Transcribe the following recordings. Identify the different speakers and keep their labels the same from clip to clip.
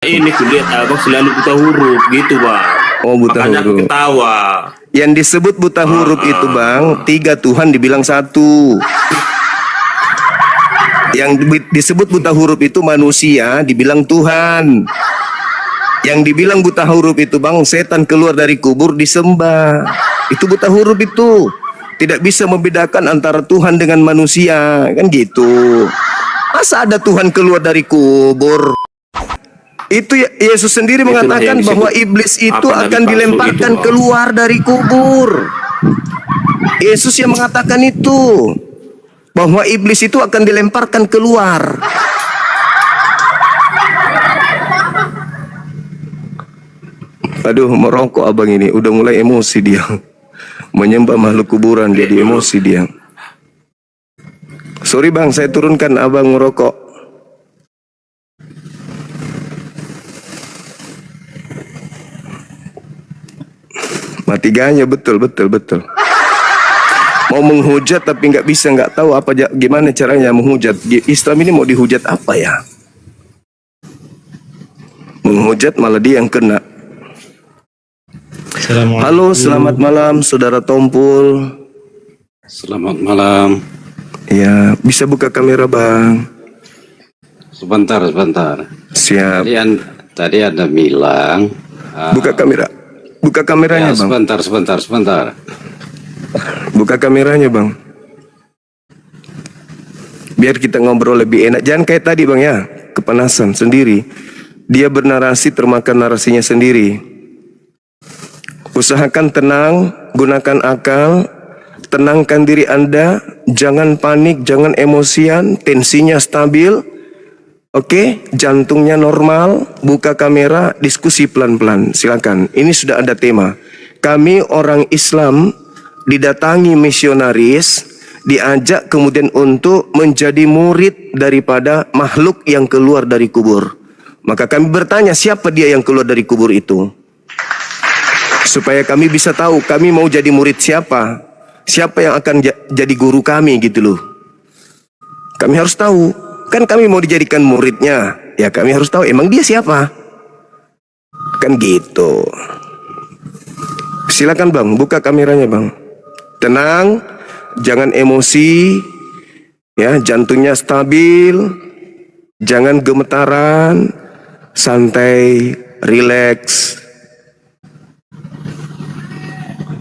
Speaker 1: Ini kulihat abang selalu buta huruf gitu bang.
Speaker 2: Oh, buta
Speaker 1: Makanya aku
Speaker 2: huruf.
Speaker 1: ketawa.
Speaker 2: Yang disebut buta huruf itu bang, 3 Tuhan dibilang 1. Yang disebut buta huruf itu manusia dibilang Tuhan. Yang dibilang buta huruf itu bang, setan keluar dari kubur disembah. Itu buta huruf itu. Tidak bisa membedakan antara Tuhan dengan manusia, kan gitu. Masa ada Tuhan keluar dari kubur? Itu Yesus sendiri
Speaker 1: Itulah
Speaker 2: mengatakan
Speaker 1: yang disebut
Speaker 2: bahwa iblis itu
Speaker 1: apa, nabi
Speaker 2: akan
Speaker 1: palsu
Speaker 2: dilemparkan
Speaker 1: itu, Bang.
Speaker 2: keluar dari kubur. Yesus yang mengatakan itu, bahwa iblis itu akan dilemparkan keluar. Aduh, merokok abang ini, udah mulai emosi dia. Menyembah makhluk kuburan, jadi emosi dia. Sorry bang, saya turunkan abang merokok. Mati ganya, betul. Mau menghujat tapi nggak bisa, nggak tahu apa gimana caranya menghujat. Islam ini mau dihujat apa ya? Menghujat malah dia yang kena. Halo, selamat malam saudara Tompul.
Speaker 3: Selamat malam.
Speaker 2: Ya, bisa buka kamera bang.
Speaker 3: Sebentar.
Speaker 2: Siap.
Speaker 3: Tadi Anda bilang.
Speaker 2: Buka kamera. Buka kameranya
Speaker 3: Ya,
Speaker 2: bang.
Speaker 3: sebentar.
Speaker 2: Buka kameranya bang. Biar kita ngobrol lebih enak. Jangan kayak tadi bang ya, kepanasan sendiri. Dia bernarasi termakan narasinya sendiri. Usahakan tenang, gunakan akal, tenangkan diri Anda, jangan panik, jangan emosian, tensinya stabil. Oke, jantungnya normal, buka kamera, diskusi pelan-pelan. Silakan. Ini sudah ada tema. Kami orang Islam didatangi misionaris, diajak kemudian untuk menjadi murid daripada makhluk yang keluar dari kubur. Maka kami bertanya, siapa dia yang keluar dari kubur itu? Supaya kami bisa tahu kami mau jadi murid siapa. Siapa yang akan jadi guru kami gitu loh. Kami harus tahu. Kan kami mau dijadikan muridnya. Ya kami harus tahu emang dia siapa. Kan gitu. Silakan bang, buka kameranya bang. Tenang, jangan emosi. Ya, jantungnya stabil. Jangan gemetaran. Santai, rileks.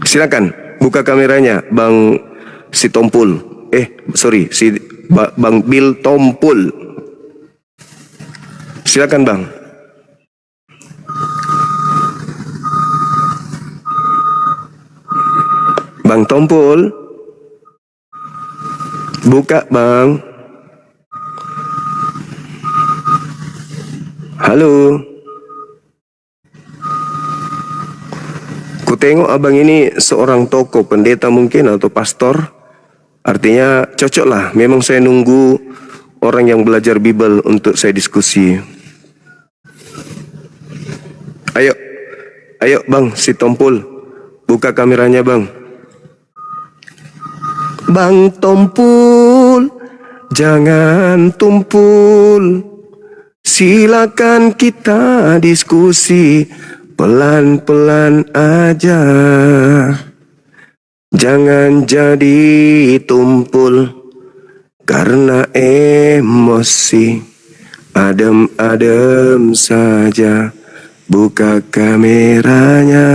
Speaker 2: Silakan buka kameranya Bang si Tompul. Bang Bill Tompul. Silakan Bang. Bang Tompul. Buka Bang. Halo. Ku tengok abang ini seorang tokoh, pendeta mungkin atau pastor. Artinya cocok lah. Memang saya nunggu orang yang belajar Bible untuk saya diskusi. Ayo bang, si Tompul. Buka kameranya bang. Bang Tompul, jangan tumpul. Silakan kita diskusi. Pelan-pelan aja. Jangan jadi tumpul karena emosi. Adem-adem saja. Buka kameranya.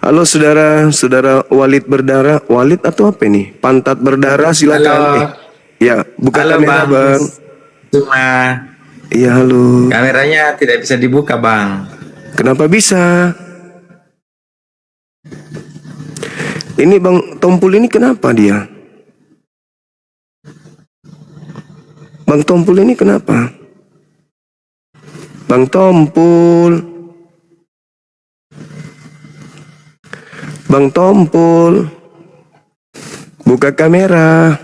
Speaker 2: Halo saudara Walid berdarah. Walid atau apa ini? Pantat berdarah, silakan. Ya, buka
Speaker 4: Halo,
Speaker 2: kamera bang.
Speaker 4: Cuma
Speaker 2: Iya halo.
Speaker 4: kameranya tidak bisa dibuka bang.
Speaker 2: Kenapa bisa? Ini Bang Tompul ini kenapa dia? Bang Tompul ini kenapa? Bang Tompul. Bang Tompul. Buka kamera.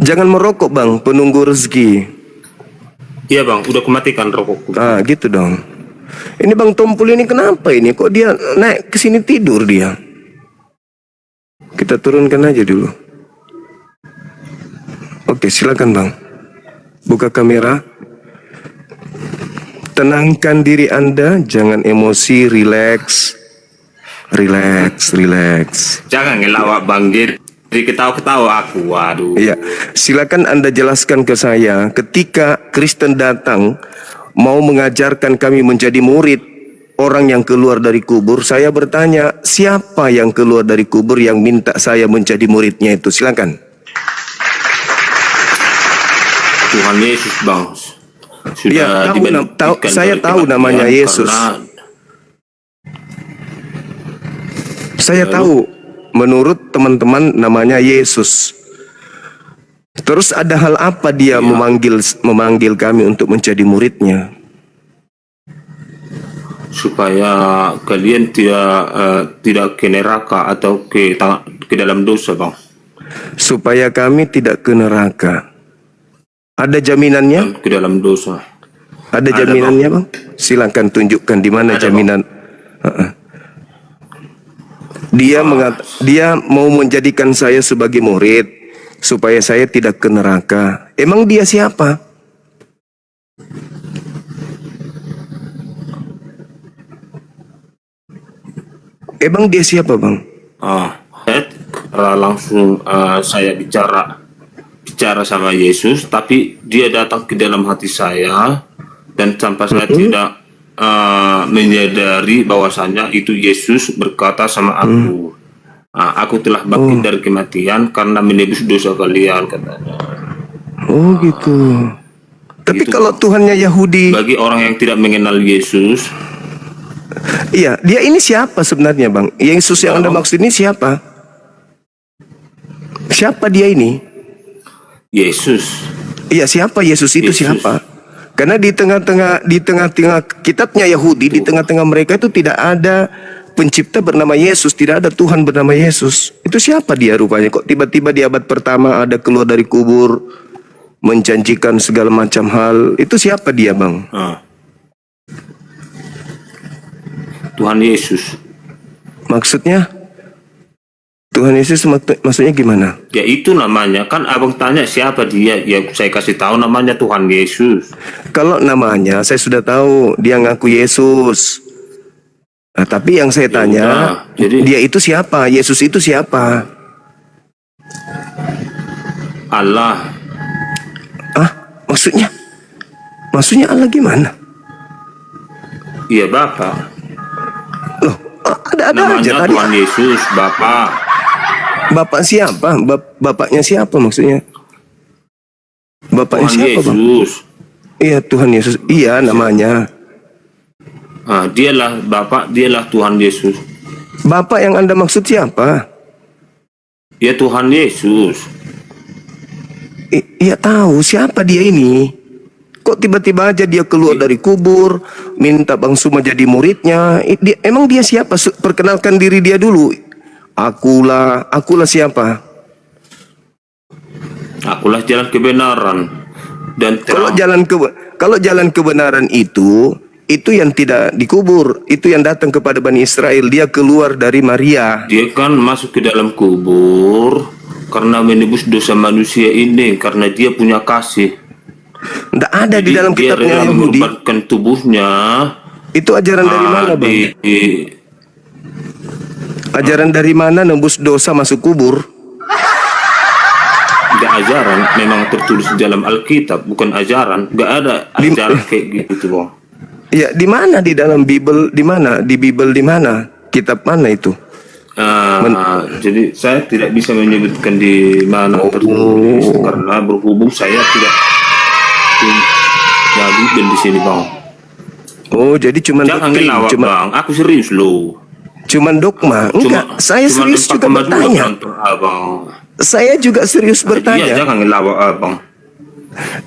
Speaker 2: Jangan merokok bang, penunggu rezeki.
Speaker 1: Iya bang, udah kematikan rokokku.
Speaker 2: Ah gitu dong. Ini Bang Tompul ini kenapa ini? Kok dia naik ke sini tidur dia? Kita turunkan aja dulu. Oke, silakan Bang. Buka kamera. Tenangkan diri Anda, jangan emosi, relax. Relax, relax.
Speaker 1: Jangan ngelawak Bang, jadi ketawa-ketawa aku. Waduh.
Speaker 2: Iya, silakan Anda jelaskan ke saya ketika Kristen datang mau mengajarkan kami menjadi murid orang yang keluar dari kubur. Saya bertanya, siapa yang keluar dari kubur yang minta saya menjadi muridnya itu? Silakan.
Speaker 1: Tuhan Yesus Bang.
Speaker 2: Ya, saya tahu namanya Yesus. Saya tahu, menurut teman-teman namanya Yesus. Terus ada hal apa dia memanggil kami untuk menjadi muridnya?
Speaker 1: Supaya kalian tidak ke neraka atau ke dalam dosa Bang.
Speaker 2: Supaya kami tidak ke neraka. Ada jaminannya?
Speaker 1: Ke dalam dosa.
Speaker 2: Ada jaminannya Bang? Silakan tunjukkan di mana jaminan. Dia mau menjadikan saya sebagai murid supaya saya tidak ke neraka. Emang dia siapa? Emang dia siapa Bang?
Speaker 1: Langsung saya bicara sama Yesus, tapi dia datang ke dalam hati saya dan tanpa saya tidak menyadari bahwasanya itu Yesus berkata sama aku, aku telah bangkit dari kematian karena menebus dosa kalian, katanya.
Speaker 2: Oh gitu. Tapi
Speaker 1: Gitu,
Speaker 2: kalau Tuhannya Yahudi,
Speaker 1: bagi orang yang tidak mengenal Yesus,
Speaker 2: iya, dia ini siapa sebenarnya Bang? Yesus yang Anda maksud ini siapa? Siapa dia ini?
Speaker 1: Yesus.
Speaker 2: Iya, siapa Yesus itu?
Speaker 1: Yesus.
Speaker 2: Siapa? Karena di tengah-tengah kitabnya Yahudi, di tengah-tengah mereka itu tidak ada pencipta bernama Yesus, tidak ada Tuhan bernama Yesus. Itu siapa dia rupanya? Kok tiba-tiba di abad pertama ada keluar dari kubur, menjanjikan segala macam hal? Itu siapa dia Bang?
Speaker 1: Tuhan Yesus.
Speaker 2: Maksudnya? Tuhan Yesus maksudnya gimana?
Speaker 1: Ya itu namanya, kan abang tanya siapa dia, ya saya kasih tahu namanya Tuhan Yesus.
Speaker 2: Kalau namanya saya sudah tahu, dia ngaku Yesus. Nah, tapi yang saya tanya, dia itu siapa? Yesus itu siapa?
Speaker 1: Allah.
Speaker 2: Maksudnya? Maksudnya Allah gimana?
Speaker 1: Iya Bapak.
Speaker 2: Loh, ada
Speaker 1: Namanya
Speaker 2: aja tadi.
Speaker 1: Tuhan Yesus, Bapak.
Speaker 2: Bapak siapa? Bapaknya siapa maksudnya? Bapaknya
Speaker 1: Tuhan
Speaker 2: siapa Bang?
Speaker 1: Yesus.
Speaker 2: Iya, Tuhan Yesus. Iya namanya.
Speaker 1: Dialah Bapak, dialah Tuhan Yesus.
Speaker 2: Bapak yang Anda maksud siapa?
Speaker 1: Ya Tuhan Yesus.
Speaker 2: Iya tahu siapa dia ini. Kok tiba-tiba aja dia keluar dari kubur, minta Bang Suma jadi muridnya. Emang dia siapa? Perkenalkan diri dia dulu. Akulah siapa?
Speaker 1: Akulah jalan kebenaran dan terang.
Speaker 2: Kalau jalan kebenaran itu yang tidak dikubur, itu yang datang kepada Bani Israel. Dia keluar dari Maria.
Speaker 1: Dia kan masuk ke dalam kubur karena menebus dosa manusia ini, karena dia punya kasih.
Speaker 2: Tidak ada di dalam
Speaker 1: Dia
Speaker 2: kitabnya
Speaker 1: rela
Speaker 2: Yahudi.
Speaker 1: mengorbankan tubuhnya.
Speaker 2: Itu ajaran dari mana Bang? Ajaran dari mana nembus dosa masuk kubur?
Speaker 1: Gak ajaran, memang tertulis di dalam Alkitab, bukan ajaran. Gak ada ajaran kayak gitu Bang.
Speaker 2: Ya, di mana di dalam Bible? Di mana? Di Bible di mana? Kitab mana itu?
Speaker 1: Jadi saya tidak bisa menyebutkan di mana tertulis karena berhubung saya tidak jadi di sini Bang.
Speaker 2: Oh, jadi cuman
Speaker 1: Jangan
Speaker 2: doktrin,
Speaker 1: ngelawak Bang, aku serius loh.
Speaker 2: cuman dogma. Enggak, saya serius juga bertanya. Saya juga serius
Speaker 1: Iya,
Speaker 2: bertanya.
Speaker 1: jangan ngelawak Abang.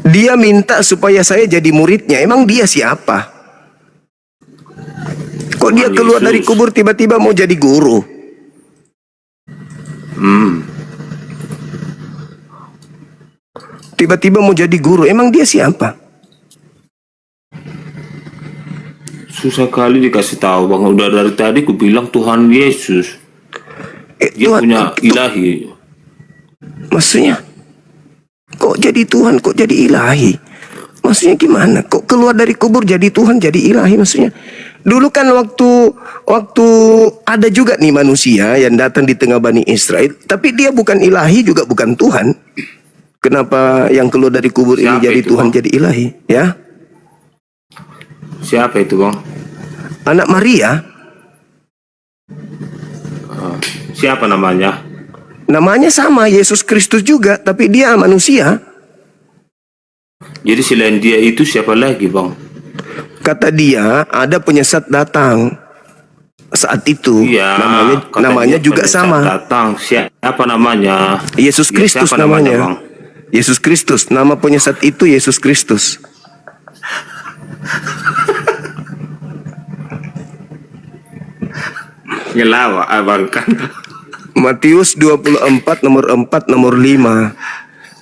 Speaker 2: Dia minta supaya saya jadi muridnya. Emang dia siapa? Kok dia
Speaker 1: Tuhan
Speaker 2: keluar
Speaker 1: Yesus.
Speaker 2: dari kubur tiba-tiba mau jadi guru? Tiba-tiba mau jadi guru. Emang dia siapa?
Speaker 1: Susah kali dikasih tahu Bang. Udah dari tadi ku bilang Tuhan Yesus. Dia
Speaker 2: Tuhan,
Speaker 1: punya ilahi.
Speaker 2: maksudnya? kok jadi Tuhan, kok jadi ilahi? Maksudnya gimana? Kok keluar dari kubur jadi Tuhan, jadi ilahi maksudnya? Dulu kan waktu ada juga nih manusia yang datang di tengah Bani Israel, tapi dia bukan ilahi juga bukan Tuhan. Kenapa yang keluar dari kubur ini
Speaker 1: Siapa
Speaker 2: jadi
Speaker 1: itu,
Speaker 2: Tuhan,
Speaker 1: Bang?
Speaker 2: jadi ilahi? Ya,
Speaker 1: Siapa itu, Bang?
Speaker 2: anak Maria,
Speaker 1: Siapa namanya?
Speaker 2: namanya sama Yesus Kristus juga, tapi dia manusia.
Speaker 1: Jadi selain dia itu siapa lagi, Bang?
Speaker 2: Kata dia ada penyesat datang saat itu.
Speaker 1: Iya,
Speaker 2: namanya
Speaker 1: katanya
Speaker 2: juga
Speaker 1: penyesat
Speaker 2: sama.
Speaker 1: Datang. Siapa namanya?
Speaker 2: Yesus
Speaker 1: Ya,
Speaker 2: Kristus
Speaker 1: siapa
Speaker 2: namanya.
Speaker 1: Bang?
Speaker 2: Yesus Kristus, nama penyesat itu Yesus Kristus.
Speaker 1: Ngelawa, abang kan.
Speaker 2: Matius 24 nomor 4 nomor 5.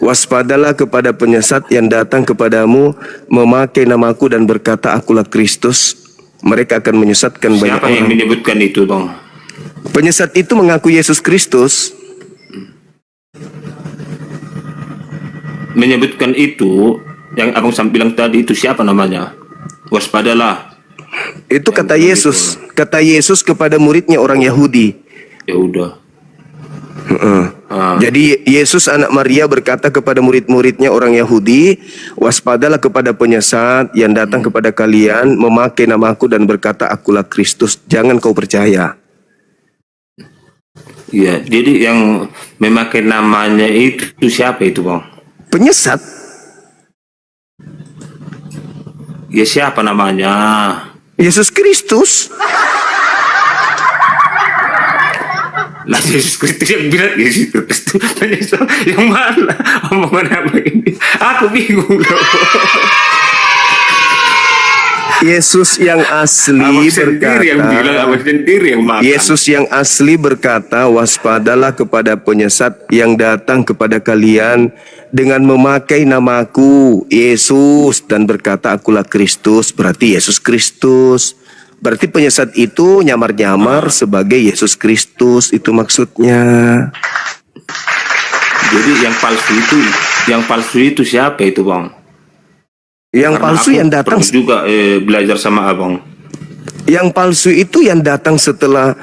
Speaker 2: Waspadalah kepada penyesat yang datang kepadamu memakai namaku dan berkata akulah Kristus. Mereka akan menyesatkan banyak
Speaker 1: Siapa yang
Speaker 2: orang.
Speaker 1: menyebutkan itu, Bang?
Speaker 2: Penyesat itu mengaku Yesus Kristus.
Speaker 1: Menyebutkan itu yang abang bilang tadi itu siapa namanya? Waspadalah.
Speaker 2: Itu kata Yesus. Kata Yesus kepada muridnya orang Yahudi.
Speaker 1: Ya udah.
Speaker 2: Jadi Yesus anak Maria berkata kepada murid-muridnya orang Yahudi, waspadalah kepada penyesat yang datang kepada kalian memakai namaku dan berkata akulah Kristus. Jangan kau percaya.
Speaker 1: Iya, jadi yang memakai namanya itu siapa itu, Bang?
Speaker 2: Penyesat.
Speaker 1: Ya siapa namanya?
Speaker 2: Yesus Kristus.
Speaker 1: Lah Yesus Kristus yang bilang Yesus Kristus yang mana? Omongan apa ini? Aku bingung loh.
Speaker 2: Yesus yang asli
Speaker 1: Abang sendiri yang bilang,
Speaker 2: berkata.
Speaker 1: abang sendiri yang makan.
Speaker 2: Yesus yang asli berkata, waspadalah kepada penyesat yang datang kepada kalian dengan memakai namaku, Yesus, dan berkata akulah Kristus. Berarti Yesus Kristus. Berarti penyesat itu nyamar-nyamar sebagai Yesus Kristus. Itu maksudnya.
Speaker 1: Jadi yang palsu itu siapa itu, Bang?
Speaker 2: Yang
Speaker 1: Karena
Speaker 2: palsu
Speaker 1: aku
Speaker 2: yang datang,
Speaker 1: pernah juga belajar sama abang.
Speaker 2: yang palsu itu yang datang setelah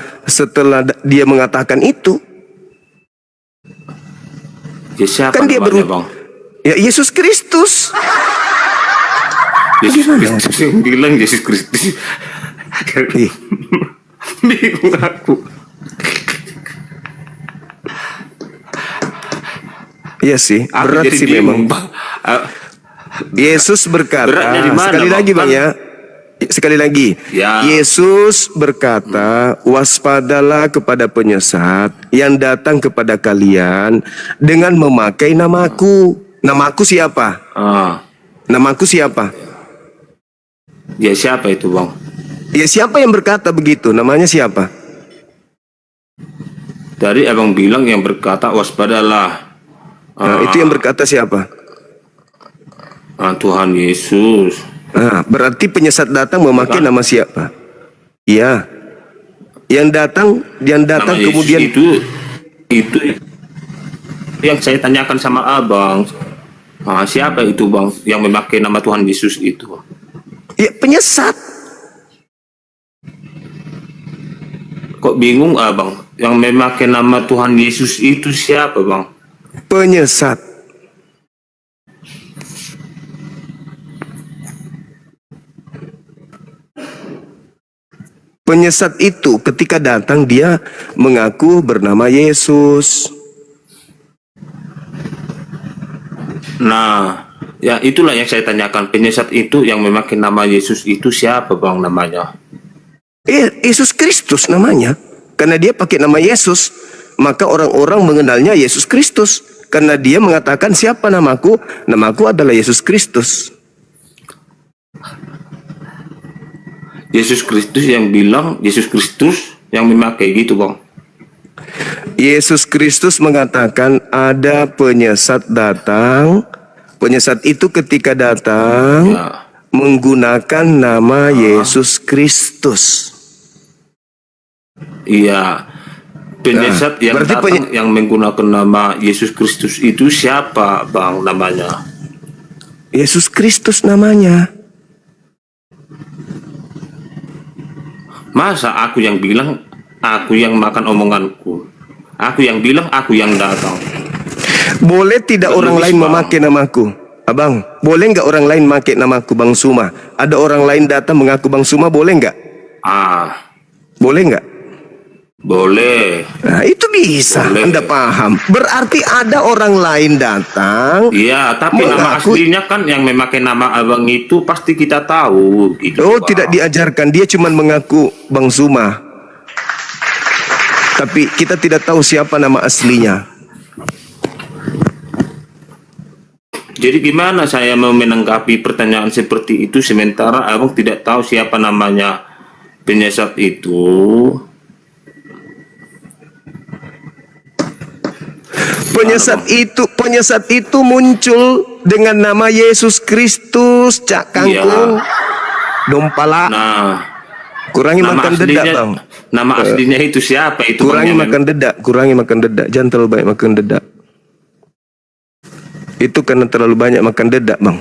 Speaker 2: dia mengatakan itu.
Speaker 1: Ya siapa
Speaker 2: Kan dia
Speaker 1: namanya,
Speaker 2: baru-
Speaker 1: Bang?
Speaker 2: Ya Yesus Kristus.
Speaker 1: Yesus Kristus yang bilang Yesus Kristus.
Speaker 2: Ih.
Speaker 1: Bingung aku.
Speaker 2: Iya sih,
Speaker 1: Aku
Speaker 2: berat
Speaker 1: jadi
Speaker 2: sih
Speaker 1: bingung,
Speaker 2: memang.
Speaker 1: Bang.
Speaker 2: Yesus berkata,
Speaker 1: Beratnya di mana,
Speaker 2: sekali
Speaker 1: Bang?
Speaker 2: lagi Bang
Speaker 1: Kan-
Speaker 2: ya. Sekali lagi.
Speaker 1: Ya.
Speaker 2: Yesus berkata, waspadalah kepada penyesat yang datang kepada kalian dengan memakai namaku. Namaku siapa? Namaku siapa?
Speaker 1: Ya siapa itu, Bang?
Speaker 2: Ya siapa yang berkata begitu? Namanya siapa?
Speaker 1: Dari abang bilang yang berkata waspadalah.
Speaker 2: Nah, itu yang berkata siapa?
Speaker 1: Tuhan Yesus.
Speaker 2: Nah, berarti penyesat datang memakai nama siapa? Iya. Yang datang
Speaker 1: Nama Yesus
Speaker 2: kemudian
Speaker 1: itu yang saya tanyakan sama abang. Siapa itu, Bang, yang memakai nama Tuhan Yesus itu?
Speaker 2: ya penyesat.
Speaker 1: Kok bingung, abang? Yang memakai nama Tuhan Yesus itu siapa, Bang?
Speaker 2: Penyesat. Penyesat itu ketika datang dia mengaku bernama Yesus.
Speaker 1: Nah, ya itulah yang saya tanyakan. Penyesat itu yang memakai nama Yesus itu siapa, Bang, namanya?
Speaker 2: Yesus Kristus namanya. Karena dia pakai nama Yesus, maka orang-orang mengenalnya Yesus Kristus. Karena dia mengatakan siapa namaku? Namaku adalah Yesus Kristus.
Speaker 1: Yesus Kristus yang bilang, Yesus Kristus yang memakai gitu, Bang.
Speaker 2: Yesus Kristus mengatakan ada penyesat datang. Penyesat itu ketika datang
Speaker 1: Ya.
Speaker 2: menggunakan nama Yesus Kristus.
Speaker 1: Iya. penyesat yang
Speaker 2: berarti
Speaker 1: datang yang menggunakan nama Yesus Kristus itu siapa, Bang, namanya?
Speaker 2: Yesus Kristus namanya.
Speaker 1: Masa aku yang bilang, aku yang makan omonganku? Aku yang bilang, aku yang datang.
Speaker 2: Boleh tidak orang
Speaker 1: Menulis,
Speaker 2: lain
Speaker 1: Bang.
Speaker 2: memakai namaku? Abang, boleh nggak orang lain memakai namaku Bang Suma? Ada orang lain datang mengaku Bang Suma, boleh nggak? Boleh nggak?
Speaker 1: Boleh.
Speaker 2: Nah, itu bisa.
Speaker 1: Boleh.
Speaker 2: Anda paham. Berarti ada orang lain datang.
Speaker 1: Iya, tapi nama
Speaker 2: Mengaku-
Speaker 1: aslinya kan yang memakai nama abang itu pasti kita tahu. Gitu,
Speaker 2: Oh,
Speaker 1: Bang.
Speaker 2: tidak diajarkan. Dia cuma mengaku Bang Suma. Tapi kita tidak tahu siapa nama aslinya.
Speaker 1: Jadi gimana saya mau menanggapi pertanyaan seperti itu sementara abang tidak tahu siapa namanya penyesat itu?
Speaker 2: Penyesat itu muncul dengan nama Yesus Kristus, Cak Kangkung. Dompala.
Speaker 1: Nah,
Speaker 2: Kurangi
Speaker 1: nama
Speaker 2: makan
Speaker 1: aslinya,
Speaker 2: dedak, Bang.
Speaker 1: nama aslinya itu siapa itu? Bang,
Speaker 2: Kurangi
Speaker 1: yang
Speaker 2: makan dedak, kurangi makan dedak. Jangan terlalu banyak makan dedak. Itu karena terlalu banyak makan dedak, Bang.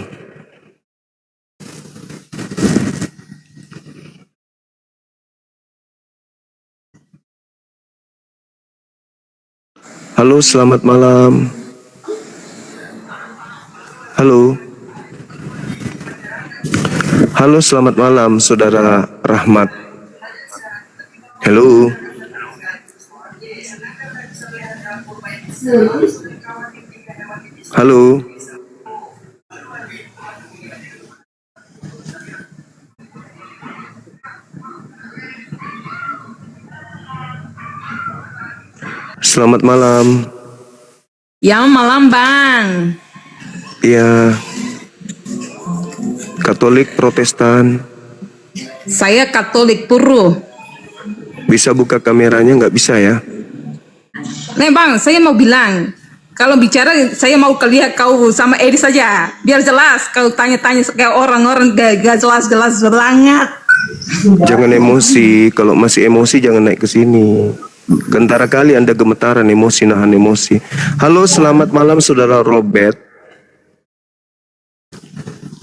Speaker 2: Halo, selamat malam. Halo. Halo, selamat malam, Saudara Rahmat. Halo. Halo. Selamat malam.
Speaker 5: Ya, malam Bang.
Speaker 2: Ya. Katolik Protestan.
Speaker 5: Saya Katolik Puru.
Speaker 2: Bisa buka kameranya nggak bisa ya?
Speaker 5: Nih Bang, saya mau bilang, kalau bicara saya mau lihat kau sama Edi saja, biar jelas. Kau tanya-tanya kayak orang-orang gak jelas-jelas banget.
Speaker 2: Jangan emosi. Kalau masih emosi jangan naik ke sini. Gentara kali Anda gemetaran emosi, nahan emosi. Halo, selamat malam Saudara Robert.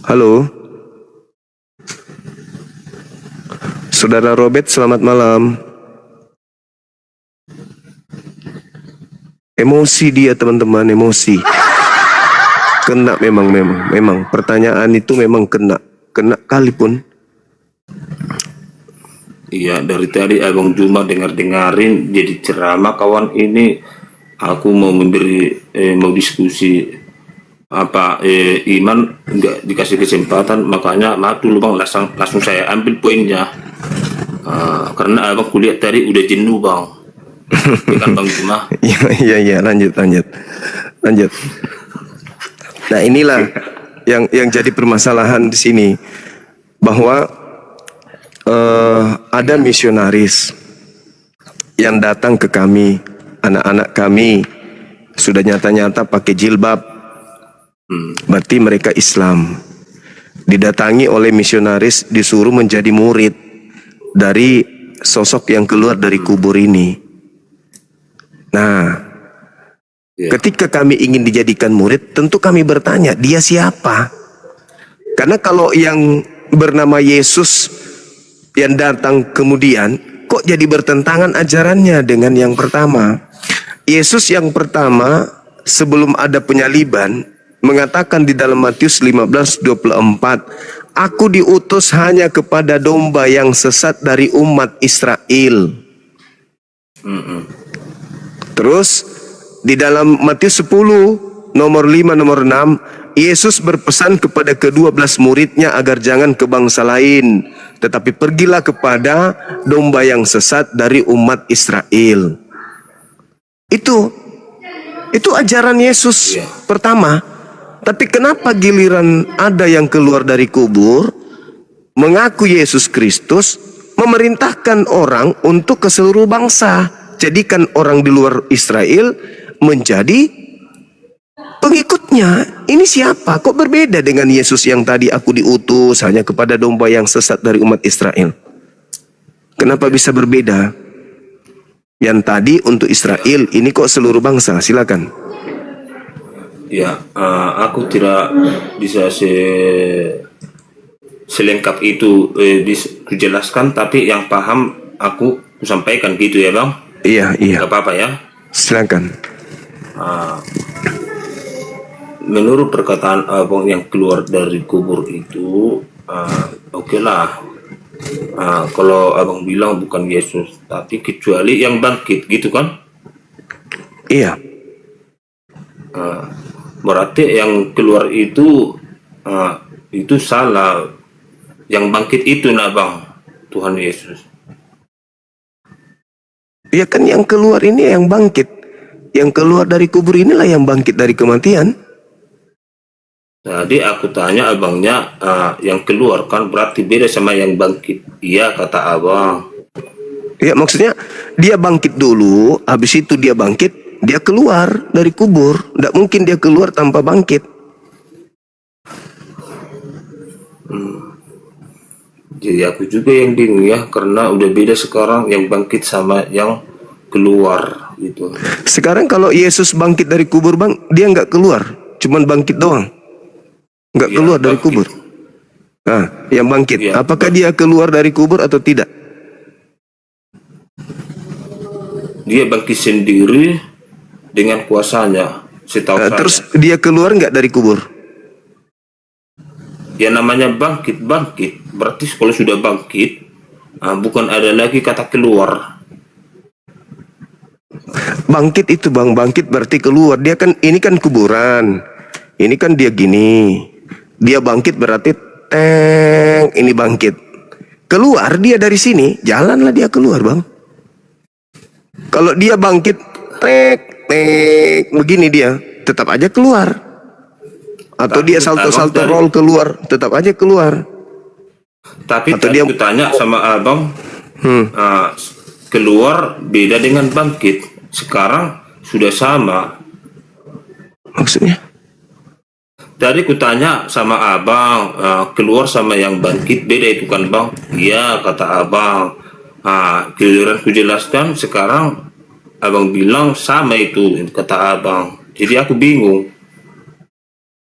Speaker 2: Halo. Saudara Robert, selamat malam. Emosi dia, teman-teman, emosi. Kena memang pertanyaan itu memang kena kali pun.
Speaker 1: Iya, dari tadi abang Juma dengarin jadi ceramah kawan ini. Aku mau mau diskusi apa iman nggak dikasih kesempatan, makanya maaf dulu Bang, langsung saya ambil poinnya. Karena abang kuliah tadi udah jenuh Bang. Bukan Bang Juma.
Speaker 2: Iya, lanjut. Nah, inilah yang jadi permasalahan di sini, bahwa ada misionaris yang datang ke kami, anak-anak kami sudah nyata-nyata pakai jilbab, berarti mereka Islam. Didatangi oleh misionaris, disuruh menjadi murid dari sosok yang keluar dari kubur ini. Nah, ketika kami ingin dijadikan murid, tentu kami bertanya, dia siapa? Karena kalau yang bernama Yesus yang datang kemudian, kok jadi bertentangan ajarannya dengan yang pertama? Yesus yang pertama, sebelum ada penyaliban, mengatakan di dalam Matius 15:24, aku diutus hanya kepada domba yang sesat dari umat Israel. Terus di dalam Matius 10 nomor 5 nomor 6, Yesus berpesan kepada ke-12 muridnya agar jangan ke bangsa lain, tetapi pergilah kepada domba yang sesat dari umat Israel. Itu ajaran Yesus pertama. Tapi kenapa giliran ada yang keluar dari kubur mengaku Yesus Kristus, memerintahkan orang untuk ke seluruh bangsa, jadikan orang di luar Israel menjadi pengikutnya. Ini siapa? Kok berbeda dengan Yesus yang tadi aku diutus hanya kepada domba yang sesat dari umat Israel? Kenapa bisa berbeda? Yang tadi untuk Israel, ini kok seluruh bangsa? Silakan.
Speaker 1: Ya, aku tidak bisa selengkap itu dijelaskan, tapi yang paham aku sampaikan gitu ya Bang.
Speaker 2: Iya, iya.
Speaker 1: Gak apa-apa ya.
Speaker 2: Silakan.
Speaker 1: Menurut perkataan abang yang keluar dari kubur itu, oke lah. Kalau abang bilang bukan Yesus, tapi kecuali yang bangkit, gitu kan?
Speaker 2: Iya.
Speaker 1: Berarti yang keluar itu salah. Yang bangkit itu nah bang, Tuhan Yesus.
Speaker 2: Ya kan yang keluar ini yang bangkit. Yang keluar dari kubur inilah yang bangkit dari kematian.
Speaker 1: Tadi aku tanya abangnya, yang keluar kan berarti beda sama yang bangkit. Iya kata abang.
Speaker 2: Ya maksudnya dia bangkit dulu, habis itu dia bangkit, dia keluar dari kubur. Tidak mungkin dia keluar tanpa bangkit.
Speaker 1: Jadi aku juga yang bingung ya, karena udah beda sekarang yang bangkit sama yang keluar gitu.
Speaker 2: Sekarang kalau Yesus bangkit dari kubur bang, dia nggak keluar, cuman bangkit doang, nggak
Speaker 1: Ya,
Speaker 2: keluar dari
Speaker 1: bangkit.
Speaker 2: kubur. Nah, yang bangkit,
Speaker 1: Ya,
Speaker 2: apakah dia keluar dari kubur atau tidak?
Speaker 1: Dia bangkit sendiri dengan kuasanya, setahu saya.
Speaker 2: Terus dia keluar nggak dari kubur?
Speaker 1: Ya namanya bangkit, berarti kalau sudah bangkit, bukan ada lagi kata keluar.
Speaker 2: Bangkit itu bang, bangkit berarti keluar. Dia kan, ini kan kuburan, ini kan dia gini. Dia bangkit berarti teng, ini bangkit. Keluar dia dari sini, jalanlah dia keluar bang. Kalau dia bangkit tek, begini dia, tetap aja keluar. Atau dia salto-salto roll keluar, tetap aja keluar.
Speaker 1: Tapi
Speaker 2: Atau
Speaker 1: tadi
Speaker 2: dia-
Speaker 1: aku tanya sama abang, keluar beda dengan bangkit. Sekarang sudah sama.
Speaker 2: Maksudnya?
Speaker 1: Tadi aku tanya sama abang, keluar sama yang bangkit beda itu kan bang? Iya kata abang. Giliran ku jelaskan, sekarang abang bilang sama itu kata abang. Jadi aku bingung.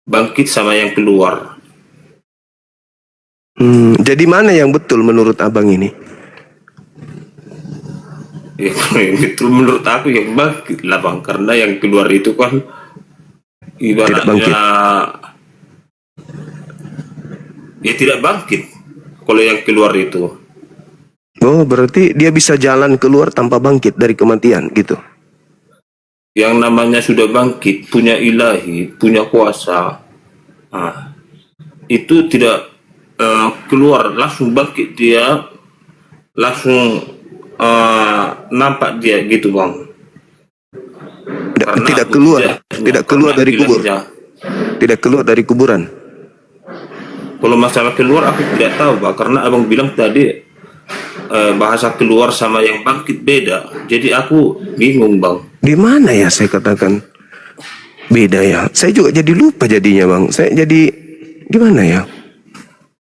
Speaker 1: Bangkit sama yang keluar.
Speaker 2: Jadi mana yang betul menurut abang ini?
Speaker 1: Ya, itu menurut aku yang bangkit lah bang, karena yang keluar itu kan
Speaker 2: Tidak bangkit.
Speaker 1: ibaratnya ya tidak bangkit kalau yang keluar itu.
Speaker 2: Oh, berarti dia bisa jalan keluar tanpa bangkit dari kematian gitu.
Speaker 1: Yang namanya sudah bangkit, punya ilahi, punya kuasa, itu tidak keluar langsung bangkit, dia langsung nampak dia gitu bang. Karena
Speaker 2: Tidak
Speaker 1: aku
Speaker 2: keluar,
Speaker 1: tidak-
Speaker 2: tidak keluar
Speaker 1: karena
Speaker 2: dari kubur,
Speaker 1: bilangnya,
Speaker 2: tidak keluar dari kuburan.
Speaker 1: kalau masalah keluar aku tidak tahu bang, karena abang bilang tadi bahasa keluar sama yang bangkit beda, jadi aku bingung bang.
Speaker 2: Di mana ya saya katakan beda ya? Saya juga jadi lupa jadinya bang. Saya jadi gimana ya?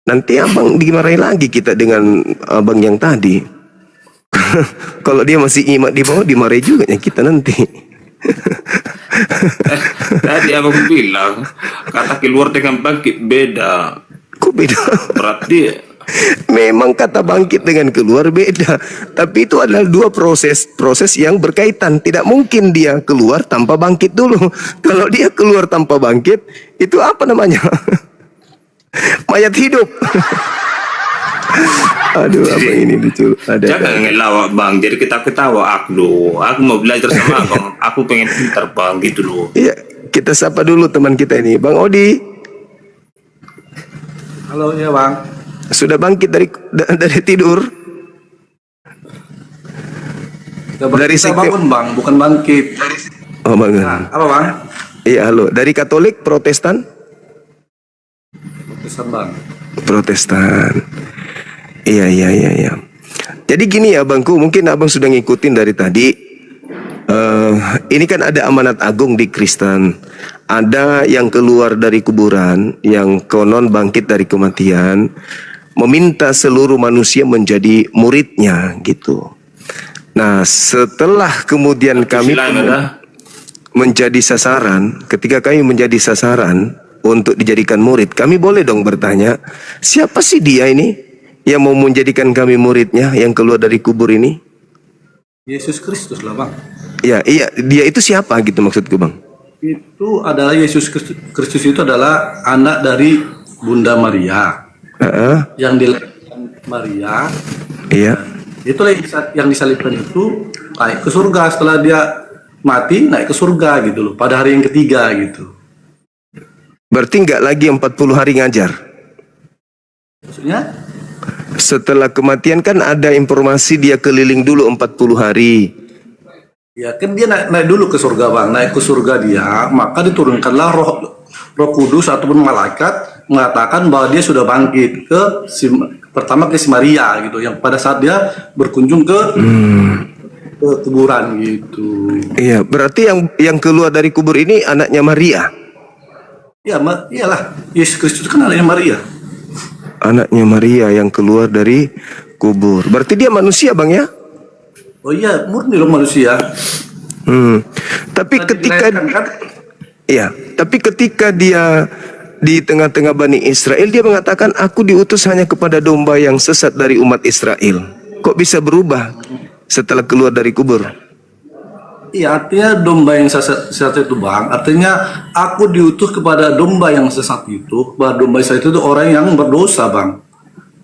Speaker 2: Nanti abang dimarahi lagi kita dengan abang yang tadi. Kalau dia masih imat di bawah, dimarahi juga ya kita nanti.
Speaker 1: Tadi abang bilang kata keluar dengan bangkit beda,
Speaker 2: Kok beda?
Speaker 1: berarti
Speaker 2: Memang kata bangkit dengan keluar beda. Tapi itu adalah dua proses yang berkaitan. Tidak mungkin dia keluar tanpa bangkit dulu. Kalau dia keluar tanpa bangkit, itu apa namanya? Mayat hidup. Aduh, apa ini lucu.
Speaker 1: jangan ngelawak bang, jadi kita ketawa aku mau belajar sama abang, aku pengen pintar bang gitu loh.
Speaker 2: Iya, kita sapa dulu teman kita ini, Bang Odi.
Speaker 4: Halo ya bang.
Speaker 2: Sudah bangkit dari tidur? Dari
Speaker 6: Kita
Speaker 2: sekte-
Speaker 6: bangun bang, bukan bangkit.
Speaker 2: Oh, bangun.
Speaker 6: Apa bang?
Speaker 2: Iya, halo. Dari Katolik, Protestan?
Speaker 6: Pesan bang.
Speaker 2: Protestan. Iya. Jadi gini ya bangku, mungkin abang sudah ngikutin dari tadi. Ini kan ada amanat agung di Kristen. Ada yang keluar dari kuburan, yang konon bangkit dari kematian, meminta seluruh manusia menjadi muridnya gitu. Nah, setelah kemudian kami
Speaker 1: Silakan ada.
Speaker 2: menjadi sasaran, ketika kami menjadi sasaran untuk dijadikan murid, kami boleh dong bertanya, siapa sih dia ini yang mau menjadikan kami muridnya yang keluar dari kubur ini?
Speaker 6: Yesus Kristus lah bang.
Speaker 2: Ya, iya, dia itu siapa gitu maksudku bang?
Speaker 6: Itu adalah Yesus Kristus. Kristus itu adalah anak dari Bunda Maria yang dilahirkan Maria.
Speaker 2: Iya.
Speaker 6: Itulah yang disalibkan itu naik ke surga setelah dia mati, naik ke surga gitu loh pada hari yang ketiga gitu.
Speaker 2: Berarti nggak lagi 40 hari ngajar.
Speaker 6: Maksudnya?
Speaker 2: Setelah kematian kan ada informasi dia keliling dulu 40 hari.
Speaker 6: Ya kan dia naik dulu ke surga bang, naik ke surga dia, maka diturunkanlah Roh Kudus ataupun malaikat mengatakan bahwa dia sudah bangkit pertama ke si Maria gitu, yang pada saat dia berkunjung ke kuburan gitu.
Speaker 2: Iya, berarti yang keluar dari kubur ini anaknya Maria.
Speaker 6: Ya, iyalah Yesus Kristus kan anaknya Maria.
Speaker 2: Anaknya Maria yang keluar dari kubur. Berarti dia manusia bang ya?
Speaker 6: Oh iya, murni loh manusia.
Speaker 2: Tapi
Speaker 6: Tadi
Speaker 2: ketika
Speaker 6: dilahirkan, kan?
Speaker 2: iya, tapi ketika dia di tengah-tengah Bani Israel, dia mengatakan, aku diutus hanya kepada domba yang sesat dari umat Israel. Kok bisa berubah setelah keluar dari kubur?
Speaker 6: Iya, artinya domba yang sesat itu bang, artinya aku diutus kepada domba yang sesat itu, bahwa domba sesat itu orang yang berdosa bang.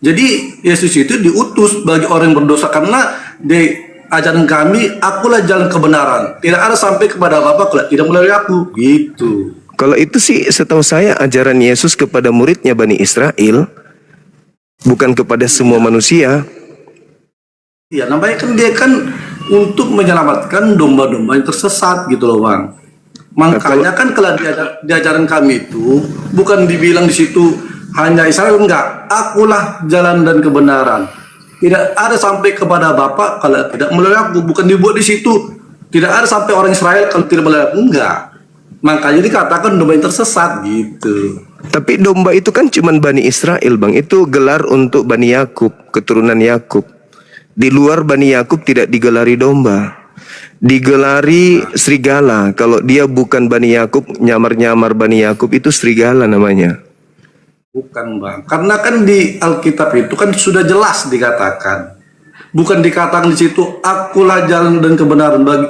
Speaker 6: Jadi Yesus itu diutus bagi orang yang berdosa, karena di ajaran kami, akulah jalan kebenaran. Tidak ada sampai kepada Bapa kalau tidak melalui aku. Gitu.
Speaker 2: Kalau itu sih setahu saya ajaran Yesus kepada muridnya Bani Israel, bukan kepada semua manusia.
Speaker 6: Iya, namanya kan dia kan untuk menyelamatkan domba-domba yang tersesat gitu loh bang. Makanya kan kalau di ajaran kami itu bukan dibilang di situ hanya Israel, enggak. Akulah jalan dan kebenaran. Tidak ada sampai kepada Bapa kalau tidak melalui aku. Bukan dibuat di situ. Tidak ada sampai orang Israel kalau tidak melalui aku. Enggak. Makanya dikatakan domba yang tersesat gitu.
Speaker 2: Tapi domba itu kan cuman Bani Israel bang. Itu gelar untuk Bani Yakub, keturunan Yakub. Di luar Bani Yakub tidak digelari domba, digelari serigala. Kalau dia bukan Bani Yakub, nyamar-nyamar Bani Yakub, itu serigala namanya.
Speaker 6: Bukan bang, karena kan di Alkitab itu kan sudah jelas dikatakan, bukan dikatakan di situ akulah jalan dan kebenaran. Bagi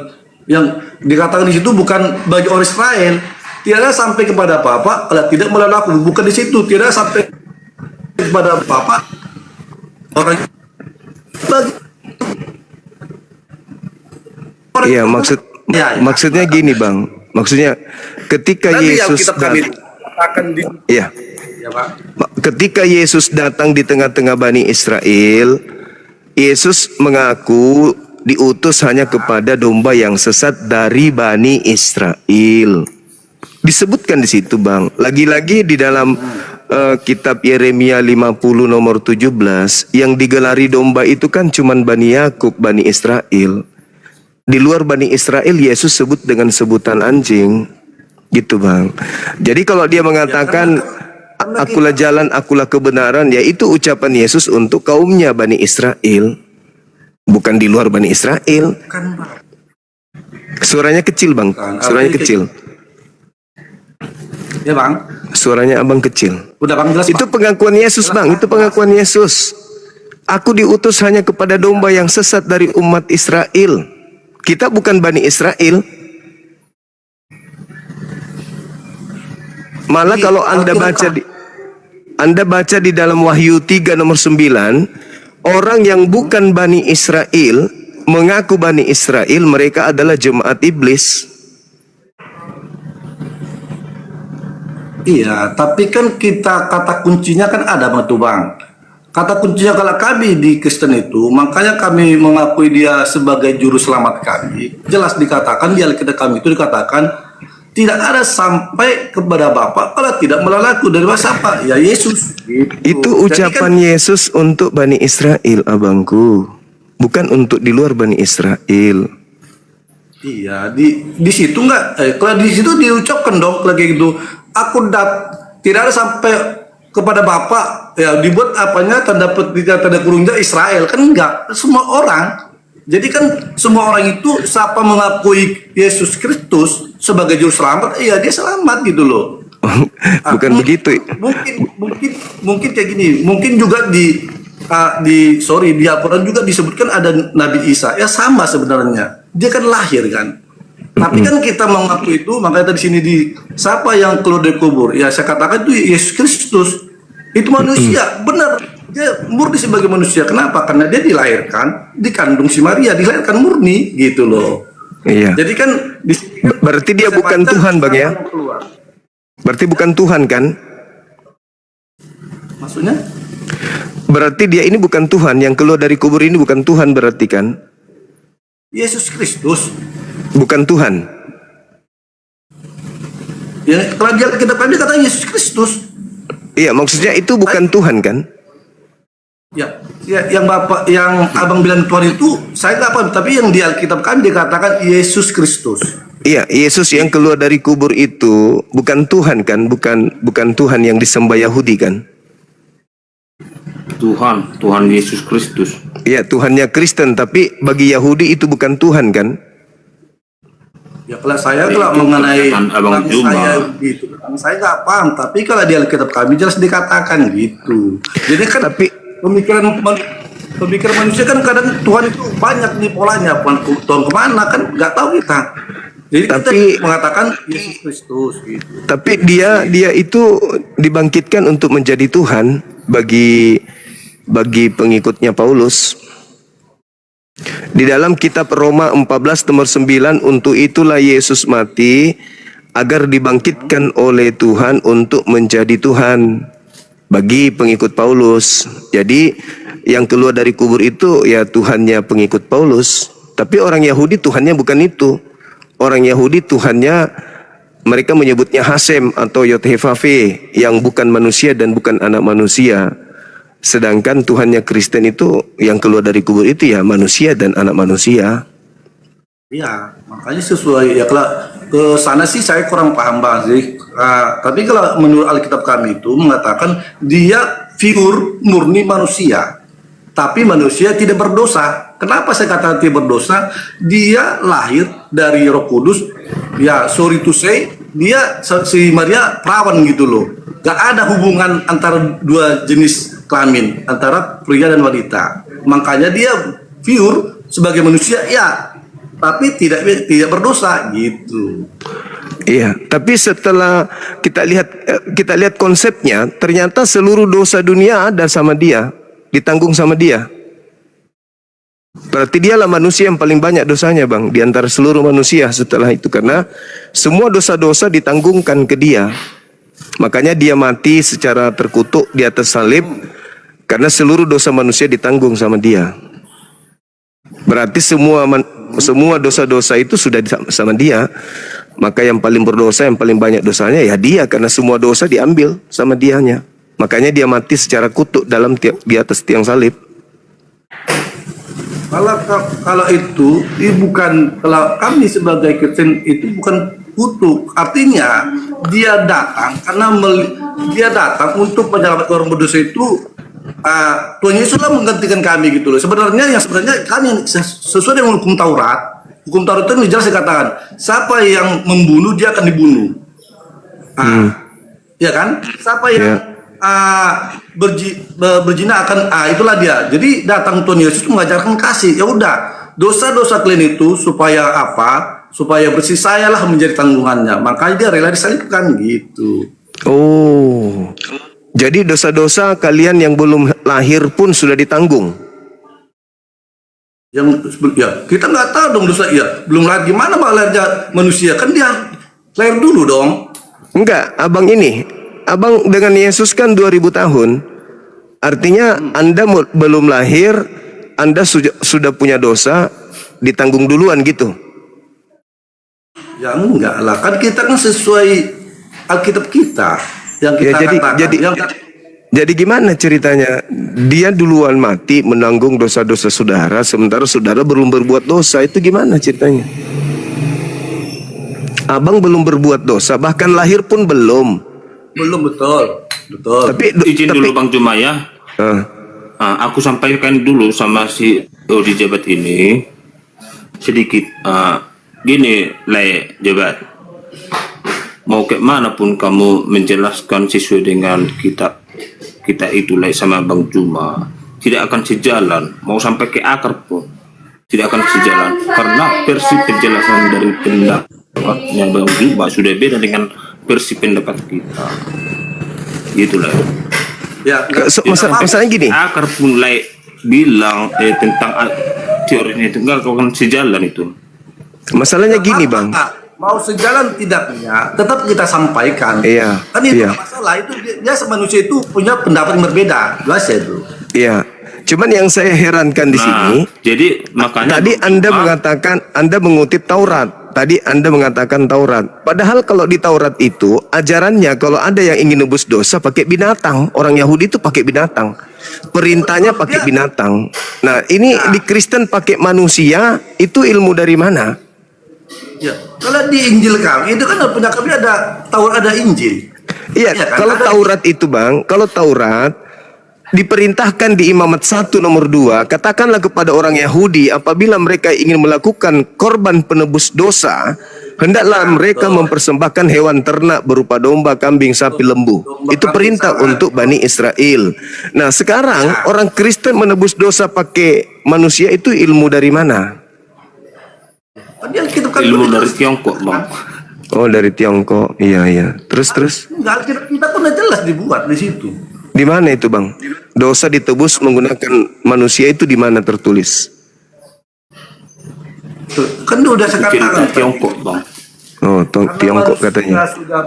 Speaker 6: yang dikatakan di situ bukan bagi orang Israel, tidak sampai kepada Bapa kalau tidak melalui aku. Bukan di situ, tidak sampai kepada Bapa orang bagi orang.
Speaker 2: Iya,
Speaker 6: Ya.
Speaker 2: maksudnya gini bang. Maksudnya ketika
Speaker 6: Tadi
Speaker 2: Yesus
Speaker 6: Alkitab kami akan di
Speaker 2: iya.
Speaker 6: ya Pak.
Speaker 2: Ketika Yesus datang di tengah-tengah Bani Israel, Yesus mengaku diutus hanya kepada domba yang sesat dari Bani Israel. Disebutkan di situ bang. Lagi-lagi di dalam kitab Yeremia 50 nomor 17, yang digelari domba itu kan cuman Bani Yakub, Bani Israel. Di luar Bani Israel Yesus sebut dengan sebutan anjing. Gitu bang. Jadi kalau dia mengatakan akulah jalan, akulah kebenaran, ya itu ucapan Yesus untuk kaumnya Bani Israel, bukan di luar Bani Israel.
Speaker 6: Kan Pak.
Speaker 2: Suaranya kecil bang, suaranya kecil.
Speaker 6: Ya bang.
Speaker 2: Suaranya abang kecil.
Speaker 6: Udah bang jelas.
Speaker 2: Itu
Speaker 6: Bang.
Speaker 2: pengakuan Yesus bang, itu pengakuan Yesus. Aku diutus hanya kepada domba yang sesat dari umat Israel. Kita bukan Bani Israel. Malah kalau Anda baca di dalam Wahyu 3 nomor 9, orang yang bukan Bani Israel mengaku Bani Israel, mereka adalah jemaat iblis.
Speaker 6: Iya, tapi kan kita kata kuncinya kan ada bang tuh bang. Kata kuncinya kalau kami di Kristen itu, makanya kami mengakui dia sebagai juru selamat kami. Jelas dikatakan di Alkitab kami itu dikatakan tidak ada sampai kepada Bapa kalau tidak melalui aku. Dari siapa? Ya Yesus. Gitu.
Speaker 2: Itu ucapan
Speaker 6: Jadi kan,
Speaker 2: Yesus untuk Bani Israel, abangku. Bukan untuk di luar Bani Israel.
Speaker 6: iya, di situ enggak. Kalau di situ diucapkan dong kalau kayak gitu. Tidak ada sampai kepada Bapa, ya dibuat apanya tanda petik tanda kurungnya Israel kan enggak, semua orang Jadi kan semua orang itu siapa mengakui Yesus Kristus sebagai juru selamat, iya dia selamat gitu loh.
Speaker 2: Bukan begitu.
Speaker 6: Mungkin kayak gini. Mungkin juga di Al-Quran juga disebutkan ada Nabi Isa. Ya sama sebenarnya. Dia kan lahir kan. Tapi kan kita mengaku itu, makanya tadi sini siapa yang keluar dari kubur? Ya saya katakan itu Yesus Kristus. Itu manusia, benar. Dia murni sebagai manusia. Kenapa? Karena dia dilahirkan di kandung si Maria, dilahirkan murni gitu loh.
Speaker 2: Iya.
Speaker 6: Jadi kan di sini kan
Speaker 2: Berarti dia
Speaker 6: saya
Speaker 2: bukan
Speaker 6: baca
Speaker 2: Tuhan, Bang, ya?
Speaker 6: yang keluar.
Speaker 2: Berarti bukan Tuhan kan?
Speaker 6: Maksudnya?
Speaker 2: Berarti dia ini bukan Tuhan, yang keluar dari kubur ini bukan Tuhan berarti kan?
Speaker 6: Yesus Kristus.
Speaker 2: Bukan Tuhan.
Speaker 6: Ya, kalau kita katanya Yesus Kristus.
Speaker 2: Iya, maksudnya itu bukan Tuhan kan?
Speaker 6: Ya, yang abang bilang Tuhan itu saya nggak paham, tapi yang di Alkitab kan dikatakan Yesus Kristus.
Speaker 2: Iya, Yesus yang keluar dari kubur itu bukan Tuhan kan? Bukan Tuhan yang disembah Yahudi kan?
Speaker 1: Tuhan Yesus Kristus.
Speaker 2: Iya, Tuhannya Kristen, tapi bagi Yahudi itu bukan Tuhan kan?
Speaker 6: Ya kalau saya
Speaker 1: Itu
Speaker 6: mengenai
Speaker 1: perkataan Abang Juma.
Speaker 6: saya nggak paham, tapi kalau di Alkitab kami jelas dikatakan gitu. Jadi kan pemikiran manusia kan kadang Tuhan itu banyak nih polanya, Tuhan kemana kan nggak tahu kita. Jadi kita mengatakan Yesus Kristus gitu.
Speaker 2: Tapi dia itu dibangkitkan untuk menjadi Tuhan bagi pengikutnya Paulus. Di dalam kitab Roma 14 nomor 9, untuk itulah Yesus mati agar dibangkitkan oleh Tuhan untuk menjadi Tuhan bagi pengikut Paulus. Jadi yang keluar dari kubur itu ya Tuhannya pengikut Paulus. Tapi orang Yahudi Tuhannya bukan itu. Orang Yahudi Tuhannya mereka menyebutnya Hasem atau Yod-Heh-Vav-He, yang bukan manusia dan bukan anak manusia. Sedangkan Tuhannya Kristen itu yang keluar dari kubur itu ya manusia dan anak manusia.
Speaker 6: Iya, makanya sesuai ya kalau ke sana sih saya kurang paham banget sih. Tapi kalau menurut Alkitab kami itu mengatakan dia figur murni manusia, tapi manusia tidak berdosa. Kenapa saya katakan tidak berdosa? Dia lahir dari Roh Kudus. Ya, sorry to say, dia si Maria perawan gitu loh. Gak ada hubungan antara dua jenis kelamin, antara pria dan wanita. Makanya dia pure sebagai manusia, ya, tapi tidak berdosa gitu.
Speaker 2: Iya, tapi setelah kita lihat konsepnya, ternyata seluruh dosa dunia ada sama dia, ditanggung sama dia. Berarti dialah manusia yang paling banyak dosanya, Bang, di antara seluruh manusia setelah itu, karena semua dosa-dosa ditanggungkan ke dia. Makanya dia mati secara terkutuk di atas salib, karena seluruh dosa manusia ditanggung sama dia. Berarti semua dosa-dosa itu sudah sama dia. Maka yang paling berdosa, yang paling banyak dosanya ya dia, karena semua dosa diambil sama dianya. Makanya dia mati secara kutuk di atas tiang salib.
Speaker 6: Kalau itu bukan, kalau kami sebagai Kristen itu bukan kutuk. Artinya dia datang dia datang untuk menyelamatkan orang berdosa itu. Tuhan Yesus lah menggantikan kami gitu loh. Sebenarnya kami sesuai dengan hukum Taurat. Hukum Taurat itu jelas dikatakan siapa yang membunuh dia akan dibunuh. Ya kan? Siapa yang berzina akan itulah dia. Jadi datang Tuhan Yesus mengajarkan kasih. Ya udah, dosa-dosa kalian itu supaya apa? Supaya bersih, saya lah menjadi tanggungannya. Makanya dia rela disalibkan gitu.
Speaker 2: Oh. Jadi dosa-dosa kalian yang belum lahir pun sudah ditanggung.
Speaker 6: Kita nggak tahu dong dosa belum lahir gimana lahirnya manusia, kan dia lahir dulu dong.
Speaker 2: Enggak, abang dengan Yesus kan 2000 tahun. Artinya Anda belum lahir, Anda sudah punya dosa, ditanggung duluan gitu.
Speaker 6: Ya enggak lah, kan kita kan sesuai Alkitab kita yang kita
Speaker 2: jadi gimana ceritanya? Dia duluan mati menanggung dosa-dosa saudara, sementara saudara belum berbuat dosa. Itu gimana ceritanya? Abang belum berbuat dosa, bahkan lahir pun belum.
Speaker 6: Belum, betul.
Speaker 1: Izin dulu Bang Juma ya. Aku sampaikan dulu sama si Odi Jabat ini. sedikit gini Le Jebat, mau ke mana pun kamu menjelaskan sesuai dengan kitab kita itu Le sama Bang Juma, tidak akan sejalan, mau sampai ke akar pun tidak akan sejalan, karena versi penjelasan dari pendapatnya Bang Juma sudah beda dengan versi pendapat kita, gitulah.
Speaker 6: Ya,
Speaker 2: Masalahnya gini.
Speaker 1: Akar pun Le bilang tentang teorinya itu enggak akan sejalan itu.
Speaker 2: Masalahnya gini Bang.
Speaker 6: Mau sejalan tidaknya tetap kita sampaikan.
Speaker 2: Iya,
Speaker 6: Kan itu
Speaker 2: iya.
Speaker 6: masalah itu dia manusia itu punya pendapat yang berbeda, jelas ya itu.
Speaker 2: Iya. Cuman yang saya herankan di sini,
Speaker 1: Jadi makanya
Speaker 2: tadi Anda mengatakan Anda mengutip Taurat. Tadi Anda mengatakan Taurat. Padahal kalau di Taurat itu ajarannya kalau ada yang ingin nebus dosa pakai binatang. Orang Yahudi itu pakai binatang. Perintahnya pakai binatang. Nah, ini di Kristen pakai manusia, itu ilmu dari mana?
Speaker 6: Ya, kalau di Injil kami itu kan punya kami ada Taurat, ada Injil.
Speaker 2: Iya,
Speaker 6: Iya kan?
Speaker 2: kalau
Speaker 6: Ada-
Speaker 2: Taurat itu Bang, kalau Taurat diperintahkan di Imamat 1 nomor 2, katakanlah kepada orang Yahudi apabila mereka ingin melakukan korban penebus dosa, hendaklah mereka mempersembahkan hewan ternak berupa domba, kambing, sapi, lembu. Itu perintah untuk Bani Israel. Nah, sekarang orang Kristen menebus dosa pakai manusia itu ilmu dari mana?
Speaker 6: Kan dia kitab kan
Speaker 1: ilmu dari Tiongkok Bang.
Speaker 2: Oh, dari Tiongkok. Iya, iya. Terus.
Speaker 6: enggak, kita pun udah jelas dibuat di situ.
Speaker 2: Di mana itu, Bang? Dosa ditebus menggunakan manusia itu di mana tertulis?
Speaker 6: Tuh, kan dia udah saya
Speaker 1: Cerita
Speaker 6: katakan
Speaker 1: Tiongkok Bang.
Speaker 2: Oh,
Speaker 6: Karena
Speaker 2: Tiongkok
Speaker 6: manusia
Speaker 2: katanya.
Speaker 6: sudah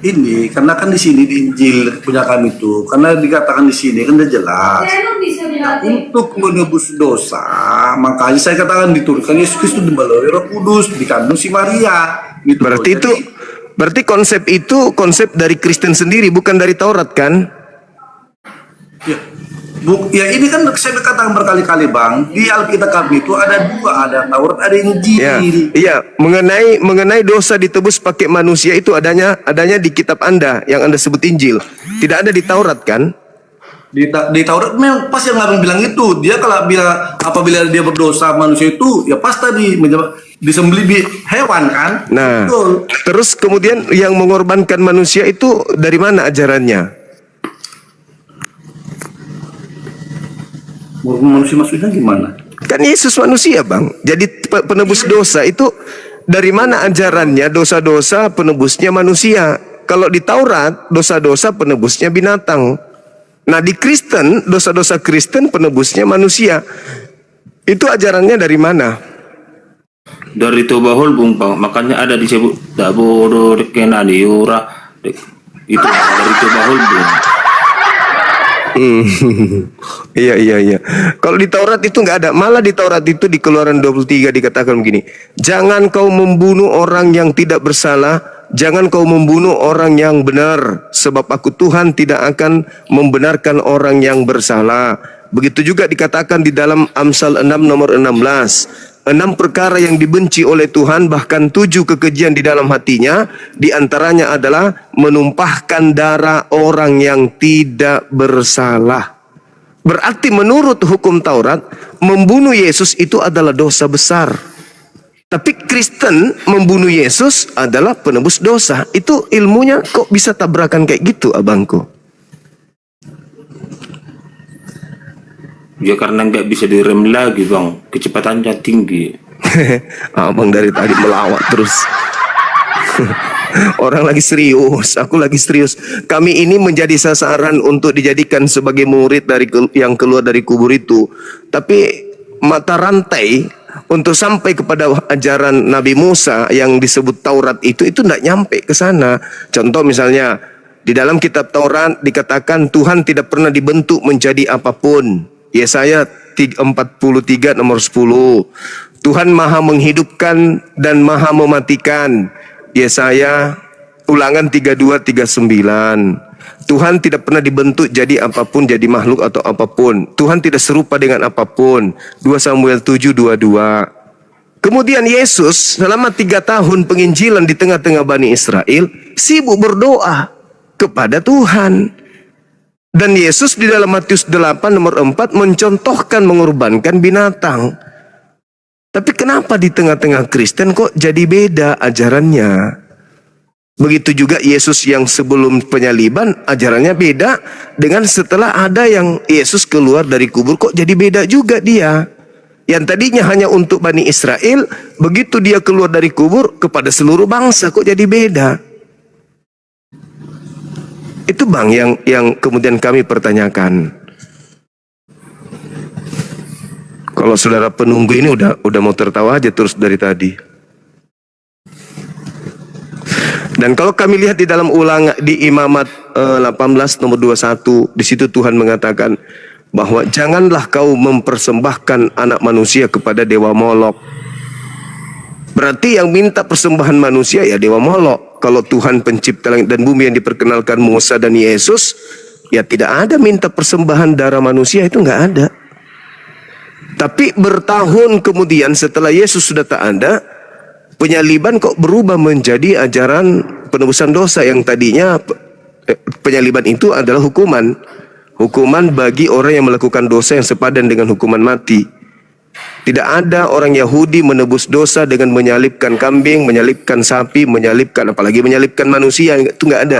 Speaker 6: ini karena kan di sini di Injil punya kami itu karena dikatakan di sini kan udah jelas untuk menebus dosa, makanya saya katakan diturunkan Yesus Kristus melalui Roh Kudus dikandung si Maria gitu.
Speaker 2: Berarti itu berarti konsep itu konsep dari Kristen sendiri bukan dari Taurat kan?
Speaker 6: ya, ya ini kan saya katakan berkali-kali Bang, di Alkitab kami itu ada dua, ada Taurat, ada Injil.
Speaker 2: Ya, iya, mengenai dosa ditebus pakai manusia itu adanya di kitab Anda yang Anda sebut Injil. Tidak ada di Taurat kan?
Speaker 6: Di Taurat memang pas yang Nabi bilang itu, dia kalau apabila dia berdosa manusia itu ya pas tadi disembelih hewan kan.
Speaker 2: Nah,
Speaker 6: Betul.
Speaker 2: terus kemudian yang mengorbankan manusia itu dari mana ajarannya?
Speaker 6: Manusia maksudnya gimana?
Speaker 2: Kan Yesus manusia, Bang. Jadi penebus dosa itu dari mana ajarannya? Dosa-dosa penebusnya manusia. Kalau di Taurat, dosa-dosa penebusnya binatang. Nah, di Kristen, dosa-dosa Kristen penebusnya manusia. Itu ajarannya dari mana?
Speaker 1: Dari Tobahul Bung Bang, makanya ada disebut Dabodo Kenadiura. Itu dari Tobahul Bung.
Speaker 2: Iya. Kalau di Taurat itu nggak ada. Malah di Taurat itu di Keluaran 23 dikatakan begini. Jangan kau membunuh orang yang tidak bersalah. Jangan kau membunuh orang yang benar. Sebab aku Tuhan tidak akan membenarkan orang yang bersalah. Begitu juga dikatakan di dalam Amsal 6 nomor 16. 6 perkara yang dibenci oleh Tuhan, bahkan 7 kekejian di dalam hatinya, di antaranya adalah menumpahkan darah orang yang tidak bersalah. Berarti menurut hukum Taurat, membunuh Yesus itu adalah dosa besar. Tapi Kristen membunuh Yesus adalah penebus dosa. Itu ilmunya kok bisa tabrakan kayak gitu, abangku?
Speaker 1: Ya karena nggak bisa direm lagi Bang, kecepatannya tinggi.
Speaker 2: Abang dari tadi melawak terus. Orang lagi serius, aku lagi serius. Kami ini menjadi sasaran untuk dijadikan sebagai murid dari yang keluar dari kubur itu. Tapi mata rantai untuk sampai kepada ajaran Nabi Musa yang disebut Taurat itu tidak nyampe ke sana. Contoh misalnya di dalam kitab Taurat dikatakan Tuhan tidak pernah dibentuk menjadi apapun. Yesaya 43 nomor 10. Tuhan maha menghidupkan dan maha mematikan. Yesaya Ulangan 32:39. Tuhan tidak pernah dibentuk jadi apapun, jadi makhluk atau apapun. Tuhan tidak serupa dengan apapun. 2 Samuel 7:22. Kemudian Yesus selama 3 tahun penginjilan di tengah-tengah Bani Israel sibuk berdoa kepada Tuhan. Dan Yesus di dalam Matius 8 nomor 4 mencontohkan mengorbankan binatang. Tapi kenapa di tengah-tengah Kristen kok jadi beda ajarannya? Begitu juga Yesus yang sebelum penyaliban ajarannya beda dengan setelah ada yang Yesus keluar dari kubur, kok jadi beda juga dia. Yang tadinya hanya untuk Bani Israel, begitu dia keluar dari kubur kepada seluruh bangsa, kok jadi beda. Itu Bang yang kemudian kami pertanyakan. Kalau saudara penunggu ini udah mau tertawa aja terus dari tadi. Dan kalau kami lihat di dalam Ulangan di Imamat 18 nomor 21, di situ Tuhan mengatakan bahwa janganlah kau mempersembahkan anak manusia kepada dewa Molok. Berarti yang minta persembahan manusia ya dewa Molok. Kalau Tuhan pencipta langit dan bumi yang diperkenalkan Musa dan Yesus, ya tidak ada minta persembahan darah manusia, itu nggak ada. Tapi bertahun kemudian setelah Yesus sudah tak ada, penyaliban kok berubah menjadi ajaran penebusan dosa yang tadinya penyaliban itu adalah hukuman. Hukuman bagi orang yang melakukan dosa yang sepadan dengan hukuman mati. Tidak ada orang Yahudi menebus dosa dengan menyalibkan kambing, menyalibkan sapi, apalagi menyalibkan manusia, itu nggak ada.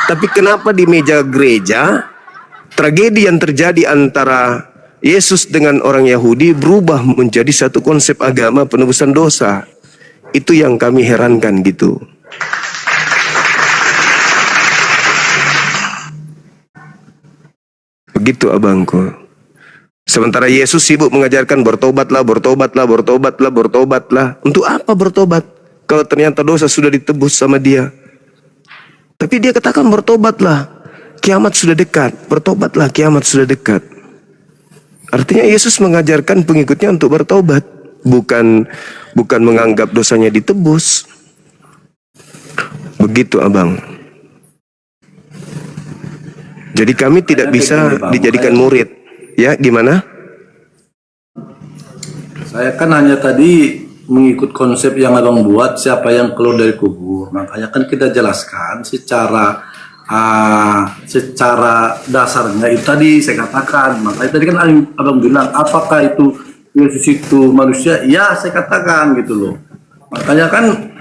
Speaker 2: Tapi kenapa di meja gereja tragedi yang terjadi antara Yesus dengan orang Yahudi berubah menjadi satu konsep agama penebusan dosa? Itu yang kami herankan gitu. Begitu abangku. Sementara Yesus sibuk mengajarkan bertobatlah, bertobatlah, bertobatlah, bertobatlah. Untuk apa bertobat? Kalau ternyata dosa sudah ditebus sama dia. Tapi dia katakan bertobatlah, kiamat sudah dekat. Bertobatlah, kiamat sudah dekat. Artinya Yesus mengajarkan pengikutnya untuk bertobat. Bukan menganggap dosanya ditebus. Begitu abang. Jadi kami tidak bisa dijadikan murid. Ya, gimana?
Speaker 6: Saya kan hanya tadi mengikut konsep yang abang buat, siapa yang keluar dari kubur. Makanya kan kita jelaskan secara dasarnya itu tadi saya katakan. Makanya tadi kan abang bilang, apakah itu Yesus itu manusia? Ya, saya katakan gitu loh. Makanya kan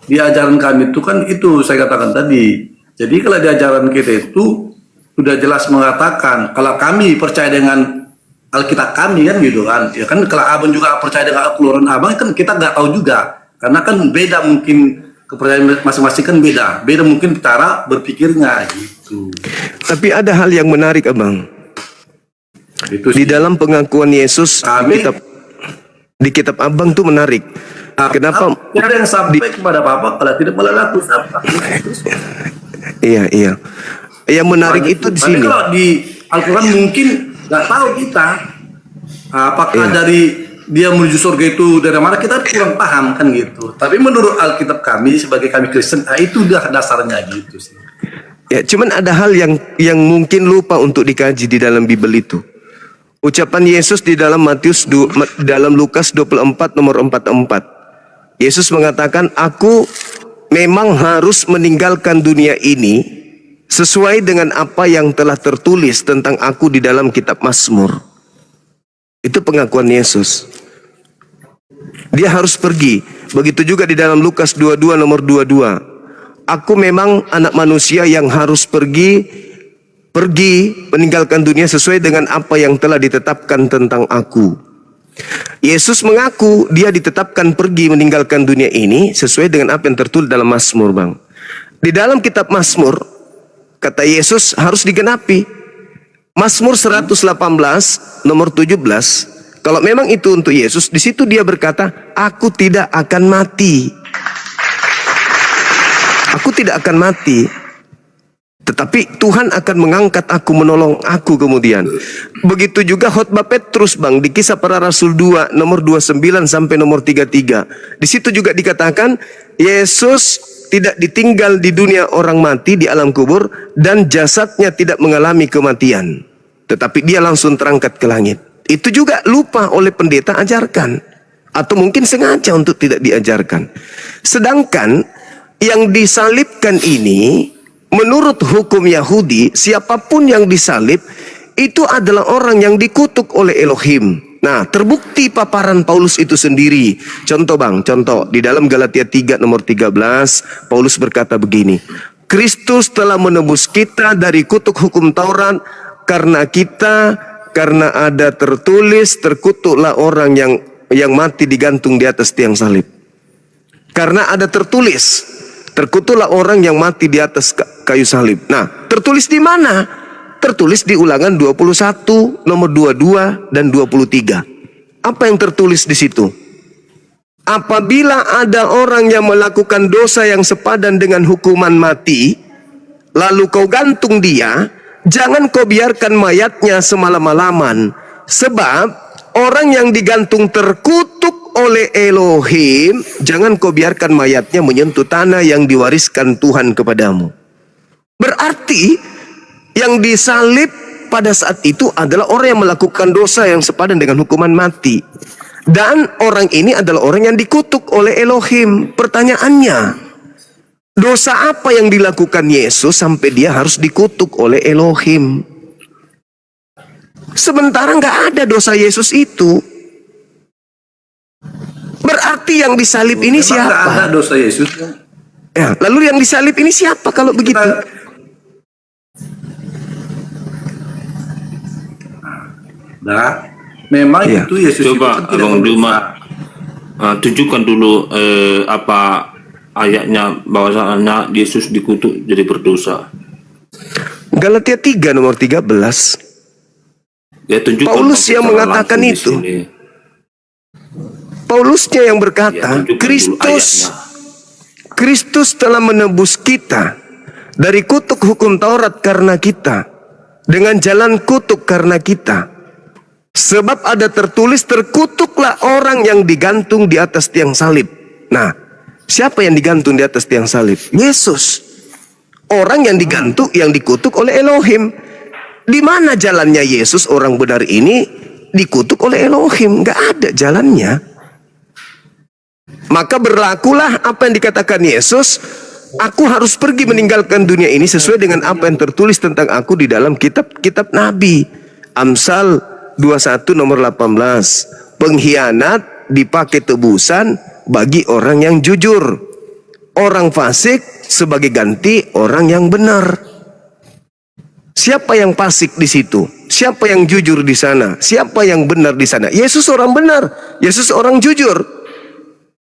Speaker 6: di ajaran kami itu kan itu saya katakan tadi. Jadi kalau di ajaran kita itu sudah jelas mengatakan, kalau kami percaya dengan Alkitab kami kan gitu kan, ya kan kalau abang juga percaya dengan keluaran abang kan kita nggak tahu juga, karena kan beda mungkin kepercayaan masing-masing kan beda mungkin cara berpikirnya gitu.
Speaker 2: Tapi ada hal yang menarik abang.
Speaker 6: Itu
Speaker 2: di dalam pengakuan Yesus di kitab abang tuh menarik. Kenapa?
Speaker 6: Ada yang sampai kepada Bapak kalau tidak melakukan apa?
Speaker 2: Iya. Yang menarik itu di sini.
Speaker 6: Kalau di Al-Quran mungkin nggak tahu kita apakah dari dia menuju surga itu dari mana, kita kurang paham kan gitu. Tapi menurut Alkitab kami sebagai kami Kristen, itu udah dasarnya gitu sih.
Speaker 2: Ya, cuman ada hal yang mungkin lupa untuk dikaji di dalam Bible itu. Ucapan Yesus di dalam dalam Lukas 24 nomor 44. Yesus mengatakan, aku memang harus meninggalkan dunia ini sesuai dengan apa yang telah tertulis tentang aku di dalam kitab Mazmur. Itu pengakuan Yesus. Dia harus pergi. Begitu juga di dalam Lukas 22 nomor 22. Aku memang anak manusia yang harus pergi meninggalkan dunia sesuai dengan apa yang telah ditetapkan tentang aku. Yesus mengaku dia ditetapkan pergi meninggalkan dunia ini sesuai dengan apa yang tertulis dalam Mazmur, Bang. Di dalam kitab Mazmur, kata Yesus harus digenapi. Mazmur 118 nomor 17. Kalau memang itu untuk Yesus, di situ dia berkata, aku tidak akan mati. Aku tidak akan mati. Tetapi Tuhan akan mengangkat aku, menolong aku kemudian. Begitu juga khotbah Petrus, Bang, di Kisah Para Rasul 2 nomor 29 sampai nomor 33. Di situ juga dikatakan Yesus tidak ditinggal di dunia orang mati di alam kubur dan jasadnya tidak mengalami kematian, tetapi dia langsung terangkat ke langit. Itu juga lupa oleh pendeta ajarkan, atau mungkin sengaja untuk tidak diajarkan. Sedangkan yang disalibkan ini menurut hukum Yahudi, siapapun yang disalib itu adalah orang yang dikutuk oleh Elohim. Nah, terbukti paparan Paulus itu sendiri. Contoh bang, contoh. Di dalam Galatia 3 nomor 13, Paulus berkata begini. Kristus telah menebus kita dari kutuk hukum Taurat karena ada tertulis, terkutuklah orang yang mati digantung di atas tiang salib. Karena ada tertulis, terkutuklah orang yang mati di atas kayu salib. Nah, tertulis di mana? Tertulis di Ulangan 21 nomor 22 dan 23. Apa yang tertulis di situ? Apabila ada orang yang melakukan dosa yang sepadan dengan hukuman mati, lalu kau gantung dia, jangan kau biarkan mayatnya semalam-malaman, sebab orang yang digantung terkutuk oleh Elohim, jangan kau biarkan mayatnya menyentuh tanah yang diwariskan Tuhan kepadamu. Berarti yang disalib pada saat itu adalah orang yang melakukan dosa yang sepadan dengan hukuman mati. Dan orang ini adalah orang yang dikutuk oleh Elohim. Pertanyaannya, dosa apa yang dilakukan Yesus sampai dia harus dikutuk oleh Elohim? Sementara nggak ada dosa Yesus itu. Berarti yang disalib ini
Speaker 6: Memang
Speaker 2: siapa?
Speaker 6: nggak ada dosa Yesus.
Speaker 2: Ya, lalu yang disalib ini siapa kalau begitu?
Speaker 6: Nah, memang
Speaker 2: Iya.
Speaker 6: itu Yesus
Speaker 1: Coba
Speaker 6: itu tidak
Speaker 1: Abang
Speaker 6: berdosa.
Speaker 1: Juma tunjukkan dulu apa ayatnya bahwasanya Yesus dikutuk jadi berdosa.
Speaker 2: Galatia 3 nomor 13.
Speaker 1: Ya, tunjukkan
Speaker 2: Paulus yang
Speaker 1: secara
Speaker 2: mengatakan
Speaker 1: langsung di
Speaker 2: itu.
Speaker 1: sini.
Speaker 2: Paulusnya yang
Speaker 1: Ya,
Speaker 2: berkata,
Speaker 1: tunjukkan dulu
Speaker 2: Kristus telah menebus kita dari kutuk hukum Taurat karena kita, dengan jalan kutuk karena kita. Sebab ada tertulis, terkutuklah orang yang digantung di atas tiang salib. Nah, siapa yang digantung di atas tiang salib? Yesus. Orang yang digantung, yang dikutuk oleh Elohim. Di mana jalannya Yesus orang benar ini dikutuk oleh Elohim? Gak ada jalannya. Maka berlakulah apa yang dikatakan Yesus. Aku harus pergi meninggalkan dunia ini sesuai dengan apa yang tertulis tentang aku di dalam kitab Nabi. Amsal 21 nomor 18. Pengkhianat dipakai tebusan bagi orang yang jujur. Orang fasik sebagai ganti orang yang benar. Siapa yang fasik di situ? Siapa yang jujur di sana? Siapa yang benar di sana? Yesus orang benar, Yesus orang jujur.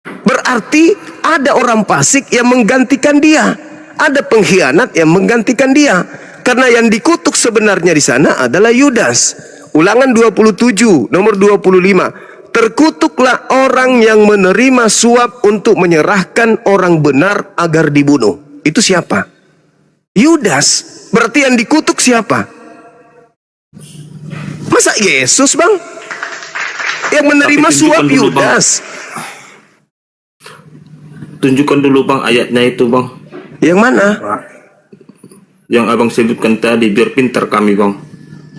Speaker 2: Berarti ada orang fasik yang menggantikan dia. Ada pengkhianat yang menggantikan dia. Karena yang dikutuk sebenarnya di sana adalah Yudas. Ulangan 27 nomor 25. Terkutuklah orang yang menerima suap untuk menyerahkan orang benar agar dibunuh. Itu siapa? Yudas. Berarti yang dikutuk siapa? Masa Yesus, Bang? Yang menerima
Speaker 1: Tapi
Speaker 2: suap
Speaker 1: tunjukkan dulu, Bang.
Speaker 2: Yudas.
Speaker 1: Tunjukkan dulu Bang ayatnya itu Bang.
Speaker 2: Yang mana?
Speaker 1: Yang Abang sebutkan tadi biar pintar kami Bang.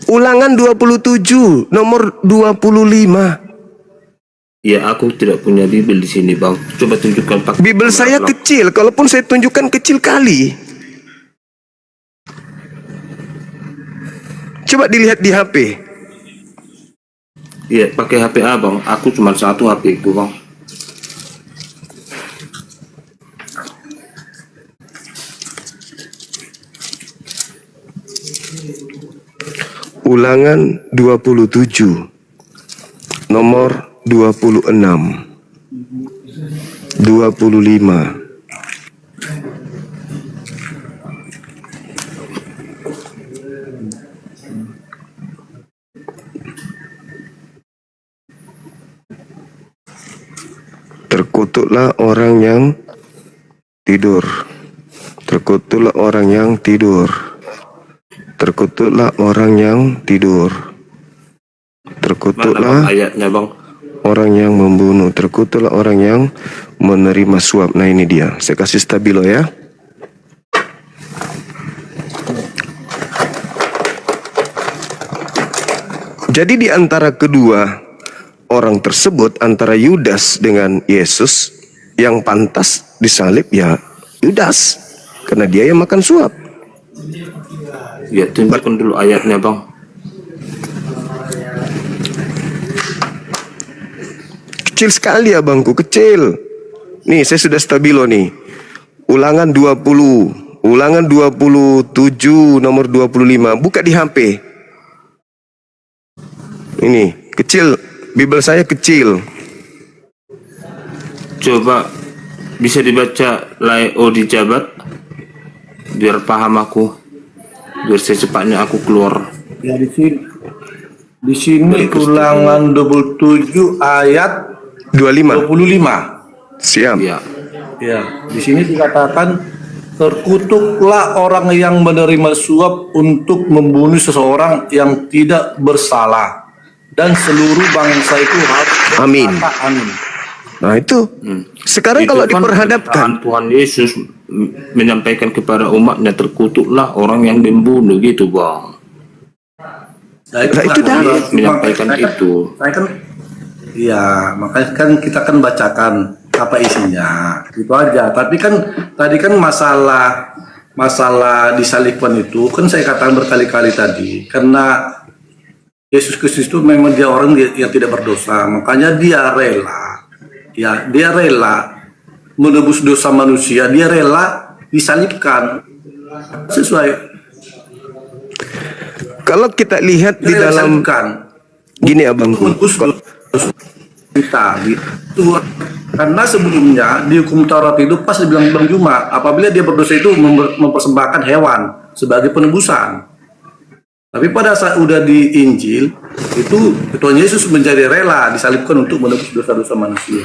Speaker 2: Ulangan 27 nomor 25.
Speaker 1: Ya, aku tidak punya Bible di sini Bang. Coba tunjukkan pakai
Speaker 2: Bible
Speaker 1: kamera
Speaker 2: saya
Speaker 1: belakang.
Speaker 2: kecil, kalaupun saya tunjukkan kecil kali. Coba dilihat di HP.
Speaker 1: Iya, pakai HP Abang. Aku cuma satu HP itu Bang.
Speaker 2: Ulangan 27 nomor 26 25. Terkutuklah orang yang tidur. Terkutuklah orang yang tidur. Terkutuklah orang yang tidur.
Speaker 1: Mana Bang
Speaker 2: Terkutuklah
Speaker 1: ayatnya Bang?
Speaker 2: orang yang membunuh. Terkutuklah orang yang menerima suap. Nah ini dia. Saya kasih stabilo ya. Jadi di antara kedua orang tersebut, antara Yudas dengan Yesus, yang pantas disalib ya Yudas, karena dia yang makan suap.
Speaker 1: Ya, tunjukkan dulu ayatnya Bang.
Speaker 2: Kecil sekali abangku, kecil. Nih, saya sudah stabilo nih. Ulangan 20, ulangan 27, nomor 25. Buka di HP. Ini, kecil. Bible saya kecil.
Speaker 1: Coba bisa dibaca Laio di Jabat biar paham aku, biar secepatnya aku keluar.
Speaker 6: Ya di sini ulangan 27 ayat
Speaker 2: 25.
Speaker 6: 25.
Speaker 2: Siap.
Speaker 1: Ya,
Speaker 6: Ya, di sini dikatakan terkutuklah orang yang menerima suap untuk membunuh seseorang yang tidak bersalah, dan seluruh bangsa itu harus
Speaker 2: Amin.
Speaker 6: berkata amin.
Speaker 2: Nah itu. Sekarang
Speaker 1: itu
Speaker 2: kalau
Speaker 1: kan
Speaker 2: diperhadapkan,
Speaker 1: Tuhan Yesus menyampaikan kepada umatnya, terkutuklah orang yang membunuh, gitu Bang.
Speaker 6: Nah,
Speaker 2: itu dah.
Speaker 1: Menyampaikan itu.
Speaker 6: Saya kan, iya, makanya kan kita kan bacakan apa isinya, itu aja. Tapi kan tadi kan masalah disalibkan itu kan saya katakan berkali-kali tadi, karena Yesus Kristus itu memang dia orang yang tidak berdosa, makanya dia rela, ya dia rela menebus dosa manusia, dia rela disalibkan sesuai.
Speaker 2: kalau kita lihat di
Speaker 6: Dia rela
Speaker 2: dalam,
Speaker 6: disalibkan.
Speaker 2: gini abangku,
Speaker 6: Menebus dosa kita gitu. Karena sebelumnya di hukum Taurat itu pas dibilang Bang Juma, apabila dia berdosa itu mempersembahkan hewan sebagai penebusan. Tapi pada saat udah di Injil itu Tuhan Yesus menjadi rela disalibkan untuk menebus dosa-dosa manusia.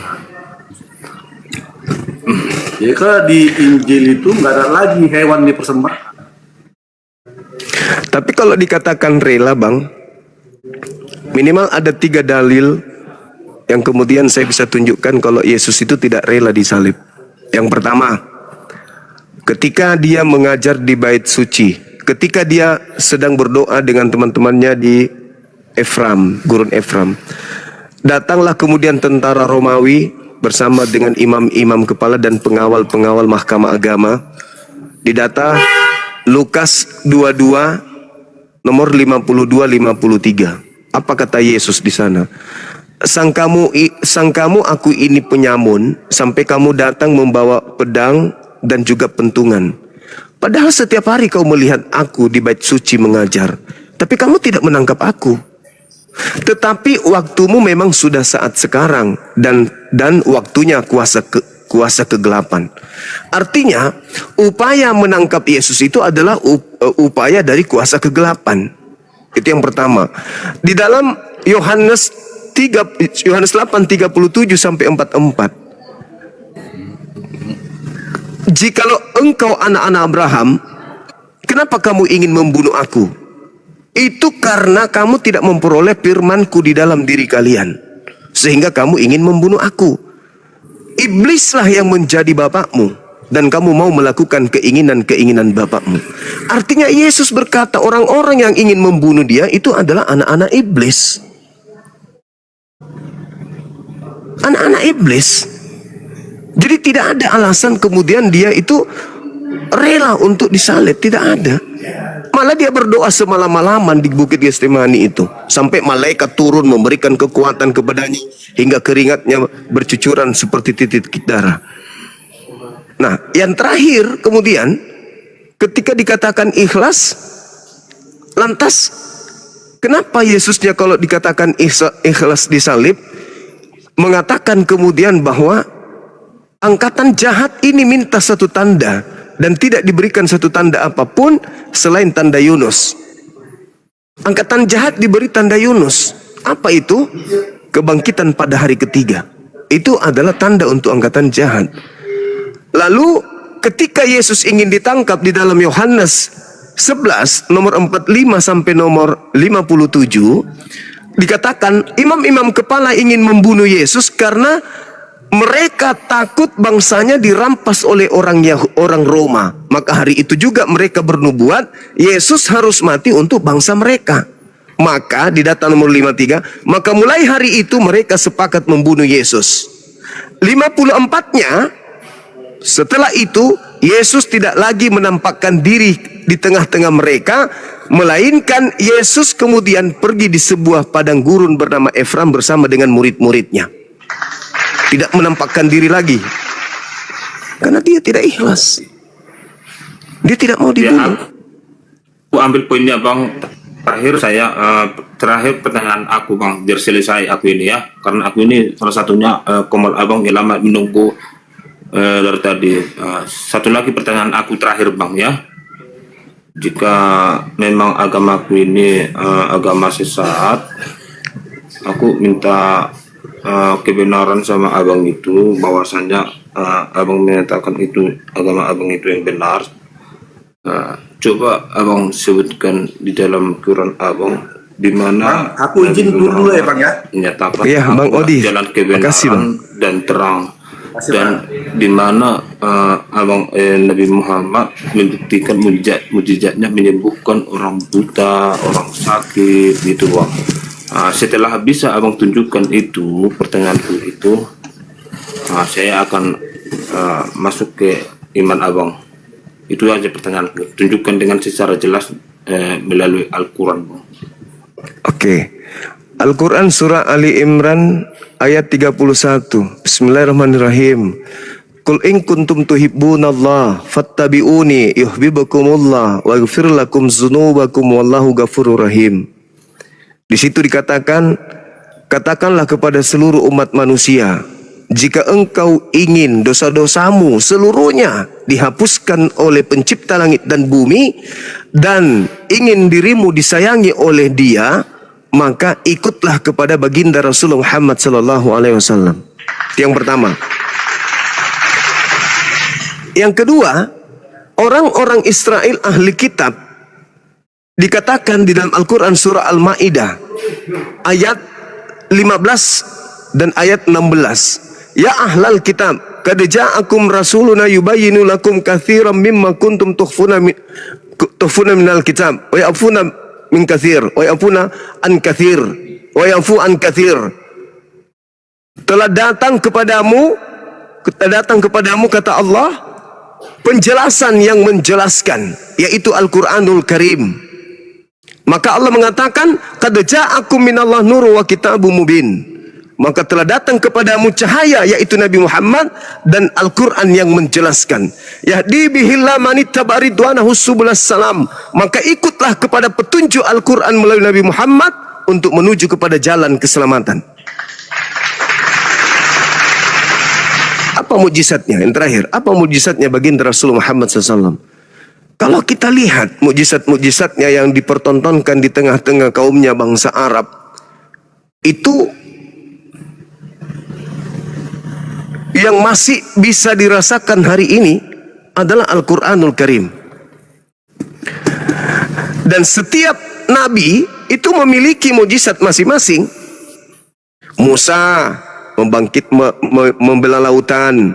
Speaker 6: Jadi kalau di Injil itu nggak ada lagi hewan dipersembahkan.
Speaker 2: tapi kalau dikatakan rela bang, minimal ada 3 dalil yang kemudian saya bisa tunjukkan kalau Yesus itu tidak rela disalib. Yang pertama, ketika dia mengajar di bait suci, ketika dia sedang berdoa dengan teman-temannya di Efram, gurun Efram, datanglah kemudian tentara Romawi bersama dengan imam-imam kepala dan pengawal-pengawal mahkamah agama. Didata Lukas 22 nomor 52-53. Apa kata Yesus di sana? Sang kamu aku ini penyamun, sampai kamu datang membawa pedang dan juga pentungan. Padahal setiap hari kau melihat aku di bait suci mengajar, tapi kamu tidak menangkap aku. Tetapi waktumu memang sudah saat sekarang, dan waktunya kuasa kegelapan. Artinya upaya menangkap Yesus itu adalah upaya dari kuasa kegelapan. Itu yang pertama. Di dalam Yohanes 8:37 sampai 44. Jikalau engkau anak-anak Abraham, kenapa kamu ingin membunuh aku? Itu karena kamu tidak memperoleh firman-Ku di dalam diri kalian, sehingga kamu ingin membunuh aku. Iblislah yang menjadi bapakmu, dan kamu mau melakukan keinginan-keinginan bapakmu. Artinya Yesus berkata orang-orang yang ingin membunuh dia itu adalah anak-anak iblis. Anak-anak iblis. Jadi tidak ada alasan kemudian dia itu rela untuk disalib, tidak ada. Malah dia berdoa semalam-malaman di Bukit Getsemani itu, sampai malaikat turun memberikan kekuatan kepadanya hingga keringatnya bercucuran seperti titik darah. Nah, yang terakhir kemudian ketika dikatakan ikhlas, lantas kenapa Yesusnya kalau dikatakan ikhlas disalib mengatakan kemudian bahwa angkatan jahat ini minta satu tanda dan tidak diberikan satu tanda apapun selain tanda Yunus. Angkatan jahat diberi tanda Yunus. Apa itu? Kebangkitan pada hari ketiga. Itu adalah tanda untuk angkatan jahat. Lalu ketika Yesus ingin ditangkap di dalam Yohanes 11 nomor 45 sampai nomor 57, dikatakan imam-imam kepala ingin membunuh Yesus karena mereka takut bangsanya dirampas oleh orang Roma. Maka hari itu juga mereka bernubuat Yesus harus mati untuk bangsa mereka. Maka di data nomor 53, maka mulai hari itu mereka sepakat membunuh Yesus. 54-nya, setelah itu Yesus tidak lagi menampakkan diri di tengah-tengah mereka, melainkan Yesus kemudian pergi di sebuah padang gurun bernama Efram bersama dengan murid-muridnya. tidak menampakkan diri lagi. Karena dia tidak ikhlas. Dia tidak mau
Speaker 1: Ya,
Speaker 2: dibunuh.
Speaker 1: aku ambil poinnya Bang. Terakhir pertanyaan aku Bang, biar selesai aku ini ya, karena aku ini salah satunya komal abang yang lama menunggu dari tadi. Satu lagi pertanyaan aku terakhir Bang ya, jika memang agamaku ini agama sesat, aku minta kebenaran sama abang itu, bahwasanya abang menyatakan itu agama abang itu yang benar. Coba abang sebutkan di dalam Quran abang di mana
Speaker 6: Bang, aku izin
Speaker 1: Nabi
Speaker 6: dulu ya,
Speaker 1: Muhammad
Speaker 6: Bang, ya.
Speaker 1: menyatakan
Speaker 2: Iya, Bang
Speaker 1: akulah
Speaker 2: Odi.
Speaker 1: jalan
Speaker 2: Makasih,
Speaker 1: kebenaran
Speaker 2: Bang.
Speaker 1: dan terang,
Speaker 6: Makasih,
Speaker 1: dan di mana abang Nabi Muhammad membuktikan mujizatnya menyembuhkan orang buta, orang sakit gitu Bang. Setelah bisa abang tunjukkan itu pertanyaanku itu, saya akan masuk ke iman abang. Itu aja pertanyaanku. Tunjukkan dengan secara jelas melalui Al-Quran.
Speaker 2: Oke. Al-Quran surah Ali Imran ayat 31. Bismillahirrahmanirrahim. Qul in kuntum tuhibbunallah fattabi'uni yuhibbukumullah wa yaghfir lakum dzunubakum wallahu ghafurur rahim. Di situ dikatakan, katakanlah kepada seluruh umat manusia, jika engkau ingin dosa-dosamu seluruhnya dihapuskan oleh pencipta langit dan bumi, dan ingin dirimu disayangi oleh Dia, maka ikutlah kepada baginda Rasulullah Muhammad sallallahu alaihi wasallam. Yang pertama. Yang kedua, orang-orang Israel ahli kitab dikatakan di dalam Al-Quran surah Al-Ma'idah ayat 15 dan ayat 16. Ya ahlal kitab, qad ja'akum rasuluna yubayyinu lakum katsiran mimma kuntum tukhfuna minal kitab wa ya'funa min katsir wa ya'funa an katsir wa ya'fu an katsir. Telah datang kepadamu kata Allah penjelasan yang menjelaskan, yaitu Al-Qur'anul Karim. Maka Allah mengatakan, qad ja'akum minallah nurun wa kitabum mubin. Maka telah datang kepadamu cahaya, yaitu Nabi Muhammad, dan Al-Quran yang menjelaskan. Yahdi bihillah manittaba ridwanahu subulas salam. Maka ikutlah kepada petunjuk Al-Quran melalui Nabi Muhammad untuk menuju kepada jalan keselamatan. Apa mujizatnya? Yang terakhir, apa mujizatnya baginda Rasulullah Muhammad SAW? Kalau kita lihat mujizat-mujizatnya yang dipertontonkan di tengah-tengah kaumnya bangsa Arab, itu yang masih bisa dirasakan hari ini adalah Al-Quranul Karim. Dan setiap nabi itu memiliki mujizat masing-masing. Musa membelah lautan.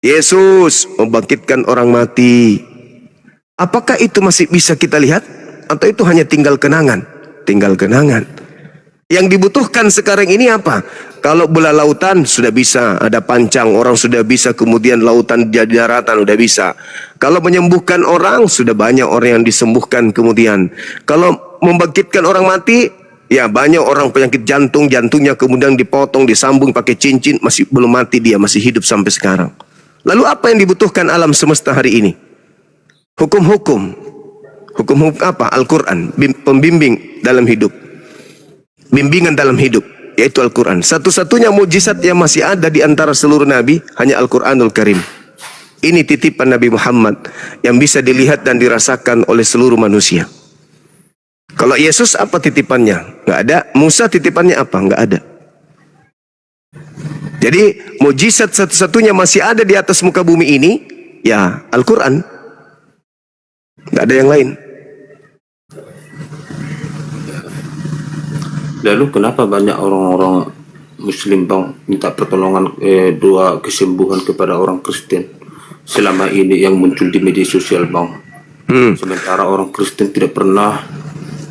Speaker 2: Yesus membangkitkan orang mati. Apakah itu masih bisa kita lihat? Atau itu hanya tinggal kenangan? Tinggal kenangan. Yang dibutuhkan sekarang ini apa? Kalau belah lautan sudah bisa, ada pancang, orang sudah bisa, kemudian lautan jadi daratan sudah bisa. Kalau menyembuhkan orang, sudah banyak orang yang disembuhkan kemudian. Kalau membangkitkan orang mati, ya banyak orang penyakit jantung, jantungnya kemudian dipotong, disambung pakai cincin, masih belum mati dia, masih hidup sampai sekarang. Lalu apa yang dibutuhkan alam semesta hari ini? Hukum-hukum. Hukum-hukum apa? Al-Quran, pembimbing dalam hidup. Bimbingan dalam hidup, yaitu Al-Quran. Satu-satunya mujizat yang masih ada di antara seluruh nabi hanya Al-Quranul Karim. Ini titipan Nabi Muhammad yang bisa dilihat dan dirasakan oleh seluruh manusia. Kalau Yesus apa titipannya? Nggak ada. Musa titipannya apa? Nggak ada. Jadi mujizat satu-satunya masih ada di atas muka bumi ini, ya Al-Quran. Nggak ada yang lain.
Speaker 1: Lalu kenapa banyak orang-orang Muslim bang minta pertolongan doa kesembuhan kepada orang Kristen selama ini yang muncul di media sosial bang? Sementara orang Kristen tidak pernah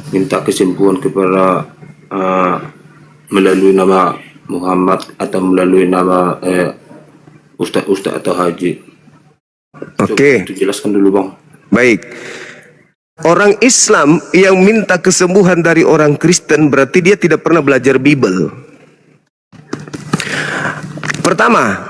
Speaker 1: minta kesembuhan kepada melalui nama Muhammad atau melalui nama Ustaz atau Haji.
Speaker 2: Oke.
Speaker 1: Itu jelaskan dulu bang.
Speaker 2: Baik. Orang Islam yang minta kesembuhan dari orang Kristen berarti dia tidak pernah belajar Bible. Pertama,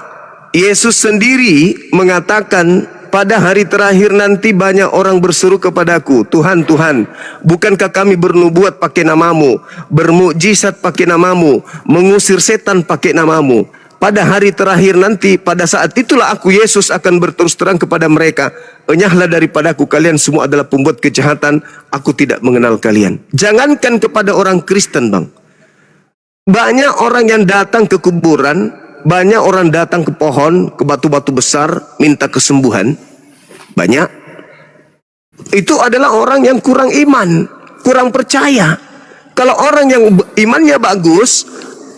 Speaker 2: Yesus sendiri mengatakan pada hari terakhir nanti banyak orang berseru kepadaku, Tuhan, Tuhan, bukankah kami bernubuat pakai namamu, bermukjizat pakai namamu, mengusir setan pakai namamu. Pada hari terakhir nanti, pada saat itulah aku Yesus akan berterus terang kepada mereka, enyahlah daripadaku, kalian semua adalah pembuat kejahatan, aku tidak mengenal kalian. Jangankan kepada orang Kristen, Bang. Banyak orang yang datang ke kuburan, banyak orang datang ke pohon, ke batu-batu besar, minta kesembuhan. Banyak. Itu adalah orang yang kurang iman, kurang percaya. Kalau orang yang imannya bagus,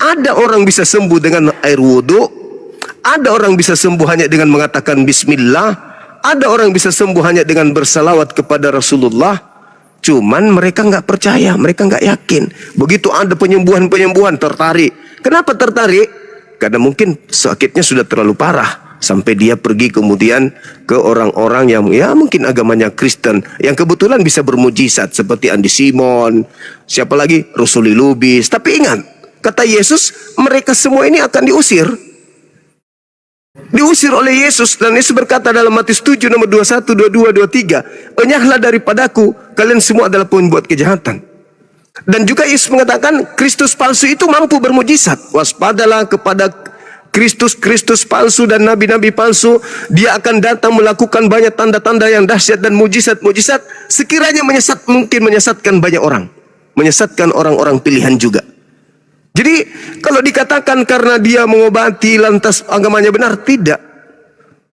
Speaker 2: ada orang bisa sembuh dengan air wudhu, ada orang bisa sembuh hanya dengan mengatakan bismillah, ada orang bisa sembuh hanya dengan bersalawat kepada Rasulullah. Cuman mereka nggak percaya, mereka nggak yakin. Begitu ada penyembuhan-penyembuhan, tertarik. Kenapa tertarik? Karena mungkin sakitnya sudah terlalu parah, sampai dia pergi kemudian ke orang-orang yang ya mungkin agamanya Kristen, yang kebetulan bisa bermujizat seperti Andi Simon, siapa lagi, Rusuli Lubis. Tapi ingat, kata Yesus, mereka semua ini akan diusir. Diusir oleh Yesus, dan Yesus berkata dalam Matius 7 nomor 21, 22, 23, enyahlah daripadaku, kalian semua adalah pembuat kejahatan. Dan juga Yesus mengatakan Kristus palsu itu mampu bermujizat. Waspadalah kepada Kristus palsu dan nabi-nabi palsu. Dia akan datang melakukan banyak tanda-tanda yang dahsyat dan mujizat-mujizat, sekiranya mungkin menyesatkan banyak orang, menyesatkan orang-orang pilihan juga. Jadi kalau dikatakan karena dia mengobati lantas agamanya benar, tidak.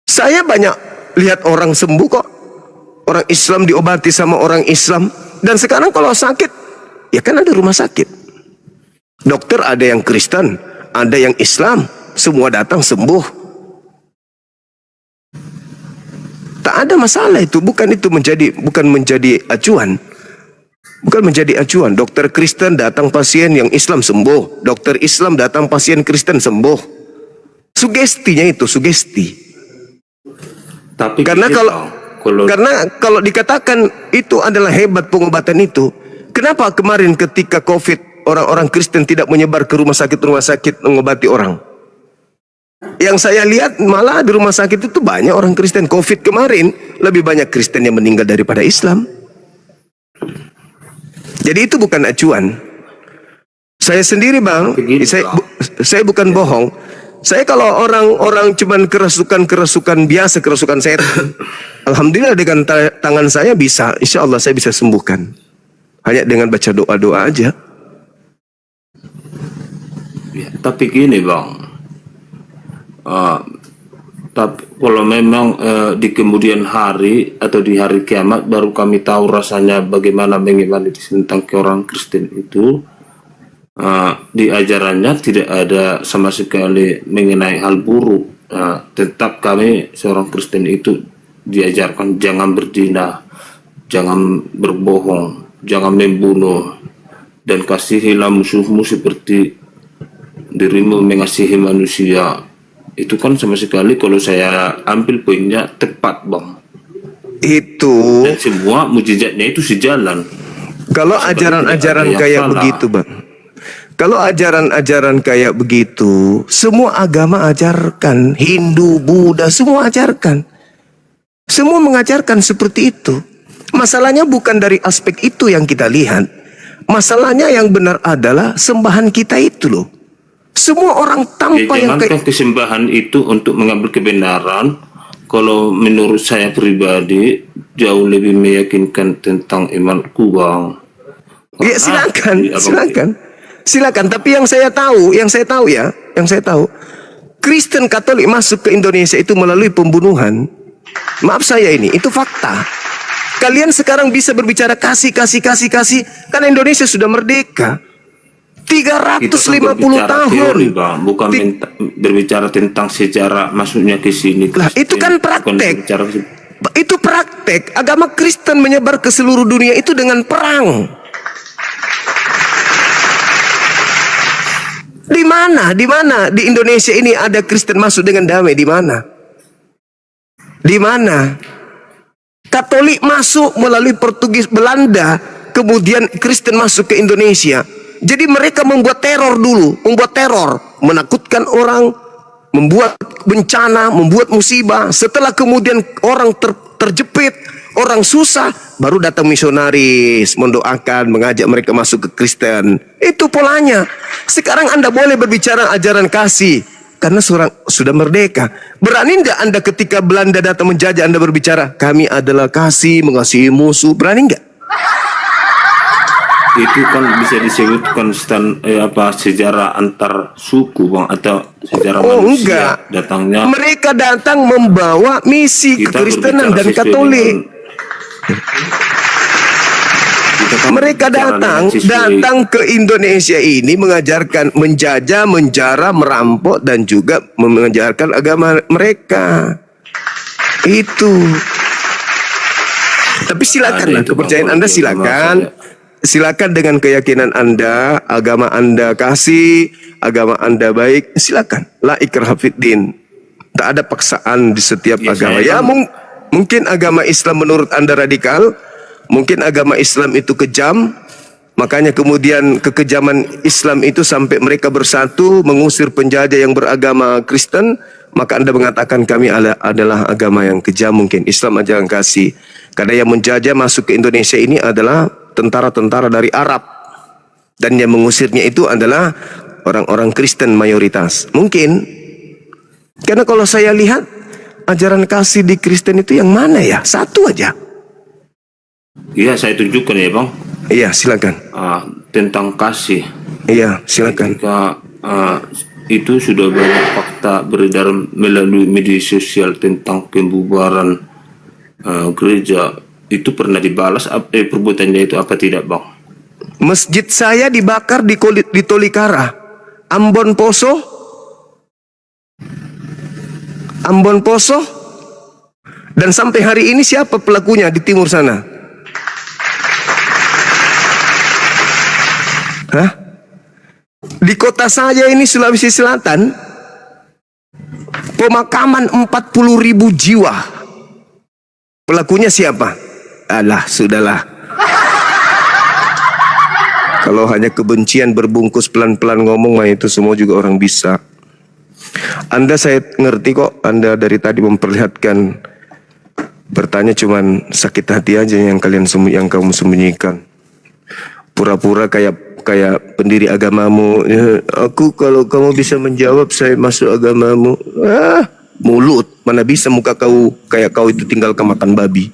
Speaker 2: Saya banyak lihat orang sembuh kok. Orang Islam diobati sama orang Islam. Dan sekarang kalau sakit, ya kan ada rumah sakit. Dokter ada yang Kristen, ada yang Islam, semua datang sembuh. Tak ada masalah itu, bukan menjadi acuan. Bukan menjadi acuan. Dokter Kristen datang pasien yang Islam sembuh. Dokter Islam datang pasien Kristen sembuh. Sugestinya itu, sugesti.
Speaker 1: Tapi
Speaker 2: Karena kalau dikatakan itu adalah hebat pengobatan itu, kenapa kemarin ketika COVID orang-orang Kristen tidak menyebar ke rumah sakit mengobati orang? Yang saya lihat malah di rumah sakit itu banyak orang Kristen. COVID kemarin lebih banyak Kristen yang meninggal daripada Islam. Jadi itu bukan acuan. Saya sendiri, Bang, saya bukan bohong. Saya kalau orang cuman kerasukan biasa, kerasukan setan, alhamdulillah dengan tangan saya bisa, insya Allah saya bisa sembuhkan. Hanya dengan baca doa-doa aja.
Speaker 1: Ya, tapi gini, Bang. Tapi kalau memang di kemudian hari atau di hari kiamat baru kami tahu rasanya bagaimana mengimani tentang orang Kristen itu, di ajarannya tidak ada sama sekali mengenai hal buruk. Tetap kami seorang Kristen itu diajarkan jangan berzina, jangan berbohong, jangan membunuh, dan kasihilah musuhmu seperti dirimu mengasihi manusia. Itu kan sama sekali kalau saya ambil poinnya tepat, Bang.
Speaker 2: Itu.
Speaker 1: Dan semua mujizatnya itu sejalan.
Speaker 2: Kalau ajaran-ajaran kayak begitu, Bang. Kalau ajaran-ajaran kayak begitu, semua agama ajarkan. Hindu, Buddha, semua ajarkan. Semua mengajarkan seperti itu. Masalahnya bukan dari aspek itu yang kita lihat. Masalahnya yang benar adalah sembahan kita itu loh. Semua orang tanpa yang
Speaker 1: jangankan kesembahan itu untuk mengambil kebenaran. Kalau menurut saya pribadi jauh lebih meyakinkan tentang imanku, Bang.
Speaker 2: Ya silakan. Tapi yang saya tahu Kristen Katolik masuk ke Indonesia itu melalui pembunuhan. Maaf saya ini, itu fakta. Kalian sekarang bisa berbicara kasih, karena Indonesia sudah merdeka. 350 tahun.
Speaker 1: Teori, Bang. Bukan berbicara tentang sejarah masuknya ke sini.
Speaker 2: Lah, itu kan praktek. Itu praktek. Agama Kristen menyebar ke seluruh dunia itu dengan perang. Di mana? Di Indonesia ini ada Kristen masuk dengan damai? Di mana? Katolik masuk melalui Portugis, Belanda, kemudian Kristen masuk ke Indonesia. Jadi mereka membuat teror dulu, menakutkan orang, membuat bencana, membuat musibah. Setelah kemudian orang terjepit, orang susah, baru datang misionaris, mendoakan, mengajak mereka masuk ke Kristen. Itu polanya. Sekarang Anda boleh berbicara ajaran kasih, karena sudah merdeka. Berani enggak Anda ketika Belanda datang menjajah Anda berbicara, kami adalah kasih, mengasihi musuh? Berani enggak?
Speaker 1: Itu kan bisa disebut sejarah antar suku bang, atau sejarah manusia
Speaker 2: enggak.
Speaker 1: datangnya.
Speaker 2: Mereka datang membawa misi
Speaker 1: Kita
Speaker 2: kekristenan
Speaker 1: berbicara
Speaker 2: dan
Speaker 1: sesuai
Speaker 2: Katolik.
Speaker 1: Kita kan
Speaker 2: Mereka
Speaker 1: berbicara
Speaker 2: datang
Speaker 1: dengan sesuai
Speaker 2: ke Indonesia ini mengajarkan, menjajah, menjara, merampok, dan juga mengajarkan agama mereka. Itu. Tapi silakanlah,
Speaker 1: Ada itu,
Speaker 2: kepercayaan
Speaker 1: Bang,
Speaker 2: Anda
Speaker 1: kalau
Speaker 2: silakan.
Speaker 1: masalah.
Speaker 2: Silakan dengan keyakinan Anda, agama Anda kasih, agama Anda baik, silakan. La ikraha fiddin. Tak ada paksaan di setiap
Speaker 1: Ya,
Speaker 2: agama.
Speaker 1: saya
Speaker 2: Ya
Speaker 1: kan-
Speaker 2: mungkin agama Islam menurut Anda radikal, mungkin agama Islam itu kejam, makanya kemudian kekejaman Islam itu sampai mereka bersatu mengusir penjajah yang beragama Kristen, maka Anda mengatakan kami adalah agama yang kejam. Mungkin Islam ajaran kasih. Karena yang menjajah masuk ke Indonesia ini adalah tentara-tentara dari Arab, dan yang mengusirnya itu adalah orang-orang Kristen mayoritas. Mungkin karena kalau saya lihat ajaran kasih di Kristen itu yang mana ya? Satu aja.
Speaker 1: Iya, saya tunjukkan ya bang.
Speaker 2: Iya, silakan.
Speaker 1: Tentang kasih.
Speaker 2: Iya, silakan.
Speaker 1: Ketika itu sudah banyak fakta beredar melalui media sosial tentang pembubaran gereja. Itu pernah dibalas perbuatannya itu apa tidak bang?
Speaker 2: Masjid saya dibakar di Tolikara, Ambon Poso, dan sampai hari ini siapa pelakunya di timur sana? Hah? Di kota saya ini Sulawesi Selatan, pemakaman 40.000 jiwa. Pelakunya siapa? Alah, sudahlah. Kalau hanya kebencian berbungkus pelan-pelan ngomong mah itu semua juga orang bisa. Anda saya ngerti kok, Anda dari tadi memperlihatkan bertanya cuman sakit hati aja yang kamu sembunyikan. Pura-pura kayak pendiri agamamu. Ya, aku kalau kamu bisa menjawab saya masuk agamamu. Mulut, mana bisa muka kau kayak kau itu tinggal kemakan babi.